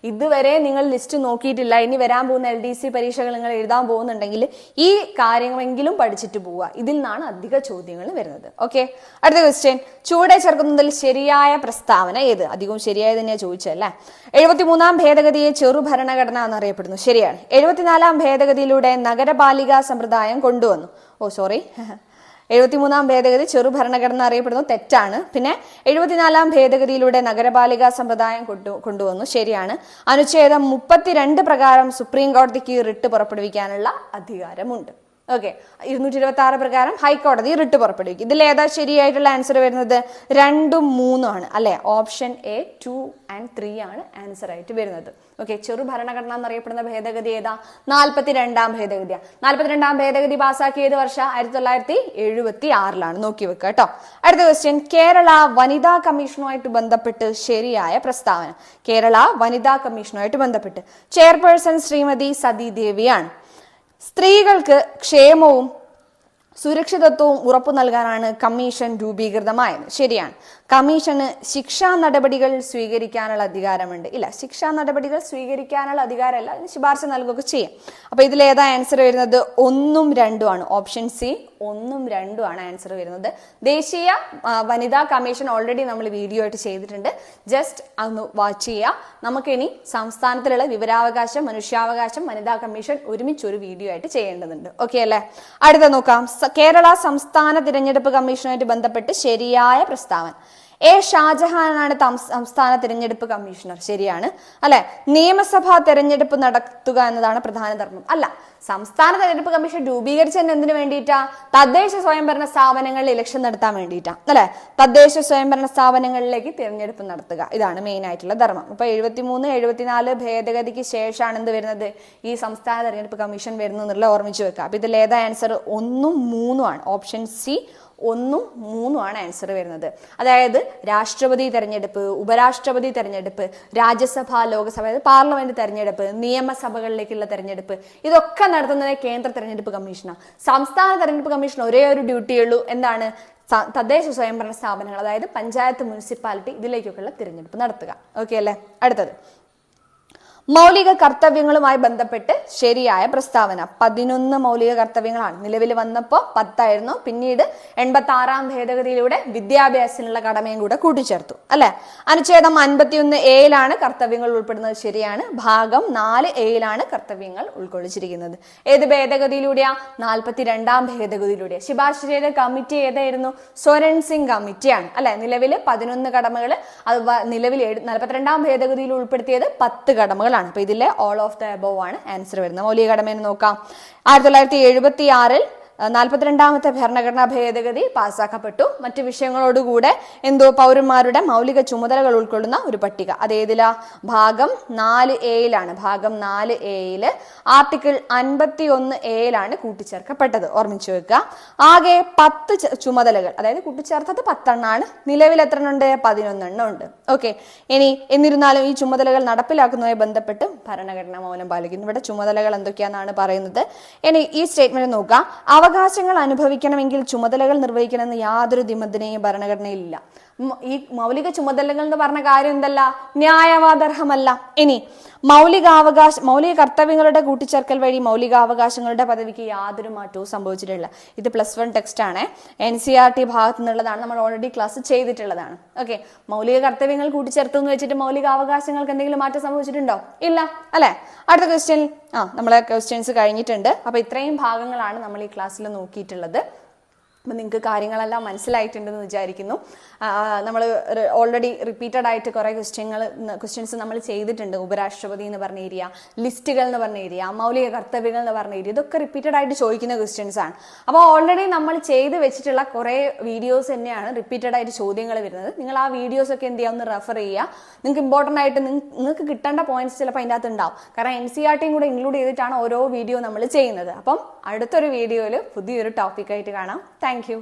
ഇതുവരെ നിങ്ങൾ ലിസ്റ്റ് നോക്കിയിട്ടില്ല, ഇനി വരാൻ പോകുന്ന LDC പരീക്ഷകൾ നിങ്ങൾ എഴുതാൻ പോകുന്നുണ്ടെങ്കിൽ ഈ കാര്യങ്ങളെങ്കിലും പഠിച്ചിട്ട് പോവുക. ഇതിൽ നിന്നാണ് അധിക ചോദ്യങ്ങൾ വരുന്നത്. ഓക്കെ, അടുത്ത ക്വസ്റ്റ്യൻ. ചുവടെ ചേർക്കുന്നതിൽ ശരിയായ പ്രസ്താവന ഏത്? അധികവും ശരിയായത് തന്നെയാണ് ചോദിച്ചല്ലേ. 73ാം ഭേദഗതിയെ ചെറുഭരണഘടന എന്നറിയപ്പെടുന്നു. ശരിയാണ്. 74ാം ഭേദഗതിയിലൂടെ നഗരപാലിക സമ്പ്രദായം കൊണ്ടുവന്നു. 73ാം ഭേദഗതി ചെറുഭരണഘടന അറിയപ്പെടുന്നു. തെറ്റാണ്. പിന്നെ 74ാം ഭേദഗതിയിലൂടെ നഗരപാലിക സമ്പ്രദായം കൊണ്ടുവന്നു. ശരിയാണ്. അനുച്ഛേദം 32 പ്രകാരം സുപ്രീം കോടതിക്ക് റിട്ട് പുറപ്പെടുവിക്കാനുള്ള അധികാരമുണ്ട്. ഓക്കെ, 226 പ്രകാരം ഹൈക്കോടതി റിട്ട് പുറപ്പെടുവിക്കും. ഇതിൽ ഏതാ ശരിയായിട്ടുള്ള ആൻസർ വരുന്നത്? 2ഉം 3ഉം ആണ് അല്ലെ? ഓപ്ഷൻ A 2 and 3 ആണ് ആൻസർ ആയിട്ട് വരുന്നത്. ഓക്കെ, ചെറു ഭരണഘടന എന്നറിയപ്പെടുന്ന ഭേദഗതി ഏതാ? 42ാം ഭേദഗതിയാണ്. 42ാം ഭേദഗതി പാസ്സാക്കിയത് വർഷം 1976 നോക്കി വെക്കുക കേട്ടോ. അടുത്ത ക്വസ്റ്റ്യൻ. കേരള വനിതാ കമ്മീഷനുമായിട്ട് ബന്ധപ്പെട്ട് ശരിയായ പ്രസ്താവന. കേരള വനിതാ കമ്മീഷനുമായിട്ട് ബന്ധപ്പെട്ട് ചെയർപേഴ്സൺ ശ്രീമതി സതീദേവിയാണ്. സ്ത്രീകൾക്ക് ക്ഷേമവും സുരക്ഷിതത്വവും ഉറപ്പു നൽകാനാണ് കമ്മീഷൻ രൂപീകൃതമായത്. ശരിയാണ്. കമ്മീഷന് ശിക്ഷാ നടപടികൾ സ്വീകരിക്കാനുള്ള അധികാരമുണ്ട്. ഇല്ല, ശിക്ഷാ നടപടികൾ സ്വീകരിക്കാനുള്ള അധികാരമല്ല, അതിന് ശുപാർശ നൽകുകയൊക്കെ ചെയ്യും. അപ്പൊ ഇതിലേതാ ആൻസർ വരുന്നത്? 1ഉം 2ഉം ആണ്. ഓപ്ഷൻ സി 1ഉം 2ഉം ആണ് ആൻസർ വരുന്നത്. ദേശീയ വനിതാ കമ്മീഷൻ ഓൾറെഡി നമ്മൾ വീഡിയോ ആയിട്ട് ചെയ്തിട്ടുണ്ട്, ജസ്റ്റ് ഒന്ന് വാച്ച് ചെയ്യുക. നമുക്കിനി സംസ്ഥാനത്തിലുള്ള വിവരാവകാശം, മനുഷ്യാവകാശം, വനിതാ കമ്മീഷൻ ഒരുമിച്ചൊരു വീഡിയോ ആയിട്ട് ചെയ്യേണ്ടതുണ്ട്. ഓക്കെ അല്ലേ? അടുത്ത നോക്കാം. കേരള സംസ്ഥാന തിരഞ്ഞെടുപ്പ് കമ്മീഷനുമായിട്ട് ബന്ധപ്പെട്ട് ശരിയായ പ്രസ്താവന. എ ഷാജഹാനാണ് സംസ്ഥാന തിരഞ്ഞെടുപ്പ് കമ്മീഷണർ. ശരിയാണ് അല്ലെ? നിയമസഭാ തെരഞ്ഞെടുപ്പ് നടത്തുക എന്നതാണ് പ്രധാന ധർമ്മം. അല്ല, സംസ്ഥാന തെരഞ്ഞെടുപ്പ് കമ്മീഷൻ രൂപീകരിച്ചതിന് എന്തിനു വേണ്ടിയിട്ടാ? തദ്ദേശ സ്വയംഭരണ സ്ഥാപനങ്ങളിൽ ഇലക്ഷൻ നടത്താൻ വേണ്ടിയിട്ടാ അല്ലെ? തദ്ദേശ സ്വയംഭരണ സ്ഥാപനങ്ങളിലേക്ക് തിരഞ്ഞെടുപ്പ് നടത്തുക, ഇതാണ് മെയിൻ ആയിട്ടുള്ള ധർമ്മം. ഇപ്പൊ 73, 74 ഭേദഗതിക്ക് ശേഷമാണ് എന്ത് വരുന്നത്? ഈ സംസ്ഥാന തെരഞ്ഞെടുപ്പ് കമ്മീഷൻ വരുന്നു എന്നുള്ള ഓർമ്മിച്ചു വെക്കുക. അപ്പൊ ഇതിൽ ഏതാ ആൻസർ? 1ഉം 3ഉം ആണ്. ഓപ്ഷൻ സി 1ഉം 3ഉം ആണ് ആൻസർ വരുന്നത്. അതായത് രാഷ്ട്രപതി തെരഞ്ഞെടുപ്പ്, ഉപരാഷ്ട്രപതി തെരഞ്ഞെടുപ്പ്, രാജ്യസഭ, ലോകസഭ, പാർലമെന്റ് തെരഞ്ഞെടുപ്പ്, നിയമസഭകളിലേക്കുള്ള തെരഞ്ഞെടുപ്പ്, ഇതൊക്കെ നടത്തുന്നത് കേന്ദ്ര തെരഞ്ഞെടുപ്പ് കമ്മീഷനാണ്. സംസ്ഥാന തെരഞ്ഞെടുപ്പ് കമ്മീഷൻ ഒരേ ഒരു ഡ്യൂട്ടിയുള്ളൂ, എന്താണ്? തദ്ദേശ സ്വയംഭരണ സ്ഥാപനങ്ങൾ, അതായത് പഞ്ചായത്ത്, മുനിസിപ്പാലിറ്റി, ഇതിലേക്കൊക്കെയുള്ള തിരഞ്ഞെടുപ്പ് നടത്തുക. ഓക്കെ അല്ലേ? അടുത്തത് മൗലിക കർത്തവ്യങ്ങളുമായി ബന്ധപ്പെട്ട് ശരിയായ പ്രസ്താവന. 11 മൗലിക കർത്തവ്യങ്ങളാണ്. നിലവിൽ വന്നപ്പോൾ 10 ആയിരുന്നു. പിന്നീട് 86 ഭേദഗതിയിലൂടെ വിദ്യാഭ്യാസത്തിനുള്ള കടമയും കൂടെ കൂട്ടിച്ചേർത്തു അല്ലെ? അനുച്ഛേദം 51A കർത്തവ്യങ്ങൾ ഉൾപ്പെടുന്നത്. ശരിയാണ്. ഭാഗം 4A കർത്തവ്യങ്ങൾ ഉൾക്കൊള്ളിച്ചിരിക്കുന്നത്. ഏത് ഭേദഗതിയിലൂടെയാ? 42 ഭേദഗതിയിലൂടെ. ശുപാർശ ചെയ്ത കമ്മിറ്റി ഏതായിരുന്നു? സ്വരൺ സിംഗ് കമ്മിറ്റിയാണ് അല്ലെ? നിലവിൽ 11 കടമകൾ, അത് നിലവിൽ 42 ഭേദഗതിയിൽ ഉൾപ്പെടുത്തിയത് 10 കടമകളാണ്. അപ്പൊ ഇതിലെ ഓൾ ഓഫ് ദ അബോവ് ആണ് ആൻസർ വരുന്നത്. മൗലിക കടമയെന്ന് നോക്കാം. 1976 42ാമത്തെ ഭരണഘടനാ ഭേദഗതി പാസ്സാക്കപ്പെട്ടു. മറ്റു വിഷയങ്ങളോടുകൂടെ പൗരന്മാരുടെ മൗലിക ചുമതലകൾ ഉൾക്കൊള്ളുന്ന ഒരു പട്ടിക. അതേതിലാ? ഭാഗം 4A ഭാഗം 4A ആർട്ടിക്കിൾ 51A കൂട്ടിച്ചേർക്കപ്പെട്ടത്. ഓർമ്മിച്ചു വെക്കുക. ആകെ 10 ചുമതലകൾ, അതായത് കൂട്ടിച്ചേർത്തത് 10 എണ്ണമാണ്. നിലവിൽ എത്ര ഉണ്ട്? 11 എണ്ണം ഉണ്ട്. ഓക്കെ. എന്നിരുന്നാലും ഈ ചുമതലകൾ നടപ്പിലാക്കുന്നതുമായി ബന്ധപ്പെട്ട് ഭരണഘടന മൗനം പാലിക്കുന്നു. ഇവിടെ ചുമതലകൾ എന്തൊക്കെയാണെന്നാണ് പറയുന്നത്. ഇനി ഈ സ്റ്റേറ്റ്മെന്റ് നോക്കാം. അവകാശങ്ങൾ അനുഭവിക്കണമെങ്കിൽ ചുമതലകൾ നിർവഹിക്കണമെന്ന് യാതൊരു നിബന്ധനയും ഭരണഘടനയിലില്ല. ഈ മൗലിക ചുമതലകൾ എന്ന് പറഞ്ഞ കാര്യം എന്തല്ല? ന്യായവാദർഹമല്ല. ഇനി മൗലിക കർത്തവ്യങ്ങളുടെ കൂട്ടിച്ചേർക്കൽ വഴി മൗലികാവകാശങ്ങളുടെ പദവിക്ക് യാതൊരു മാറ്റവും സംഭവിച്ചിട്ടില്ല. ഇത് +1 ടെക്സ്റ്റ് ആണ്. NCERT ഭാഗത്തു നിന്നുള്ളതാണ്. നമ്മൾ ഓൾറെഡി ക്ലാസ് ചെയ്തിട്ടുള്ളതാണ്. ഓക്കെ. മൗലിക കർത്തവ്യങ്ങൾ കൂട്ടിച്ചേർത്തു എന്ന് വെച്ചിട്ട് മൗലികാവകാശങ്ങൾക്ക് എന്തെങ്കിലും മാറ്റം സംഭവിച്ചിട്ടുണ്ടോ? ഇല്ല അല്ലെ? അടുത്ത ക്വസ്റ്റ്യൻ. നമ്മളെ ക്വസ്റ്റ്യൻസ് കഴിഞ്ഞിട്ടുണ്ട്. അപ്പൊ ഇത്രയും ഭാഗങ്ങളാണ് നമ്മൾ ഈ ക്ലാസ്സിൽ നോക്കിയിട്ടുള്ളത്. അപ്പം നിങ്ങൾക്ക് കാര്യങ്ങളെല്ലാം മനസ്സിലായിട്ടുണ്ടെന്ന് വിചാരിക്കുന്നു. നമ്മൾ ഓൾറെഡി റിപ്പീറ്റഡ് ആയിട്ട് കുറേ ക്വസ്റ്റ്യൻസ് നമ്മൾ ചെയ്തിട്ടുണ്ട്. ഉപരാഷ്ട്രപതി എന്ന് പറഞ്ഞ ഏരിയ, ലിസ്റ്റുകൾ എന്ന് പറഞ്ഞ ഏരിയ, മൗലിക കർത്തവ്യങ്ങൾ എന്ന് പറഞ്ഞ ഏരിയ, ഇതൊക്കെ റിപ്പീറ്റഡ് ആയിട്ട് ചോദിക്കുന്ന ക്വസ്റ്റ്യൻസ് ആണ്. അപ്പോൾ ഓൾറെഡി നമ്മൾ ചെയ്ത് വെച്ചിട്ടുള്ള കുറേ വീഡിയോസ് തന്നെയാണ് റിപ്പീറ്റഡ് ആയിട്ട് ചോദ്യങ്ങൾ വരുന്നത്. നിങ്ങൾ ആ വീഡിയോസ് ഒക്കെ എന്ത് ചെയ്യുക? ഒന്ന് റെഫർ ചെയ്യുക. നിങ്ങൾക്ക് ഇമ്പോർട്ടൻ്റ് ആയിട്ട് നിങ്ങൾക്ക് കിട്ടേണ്ട പോയിന്റ്സ് ചിലപ്പോൾ അതിൻ്റെ അകത്ത് ഉണ്ടാവും. കാരണം NCERT കൂടെ ഇൻക്ലൂഡ് ചെയ്തിട്ടാണ് ഓരോ വീഡിയോ നമ്മൾ ചെയ്യുന്നത്. അപ്പം അടുത്തൊരു വീഡിയോയിൽ പുതിയൊരു ടോപ്പിക്കായിട്ട് കാണാം. Thank you.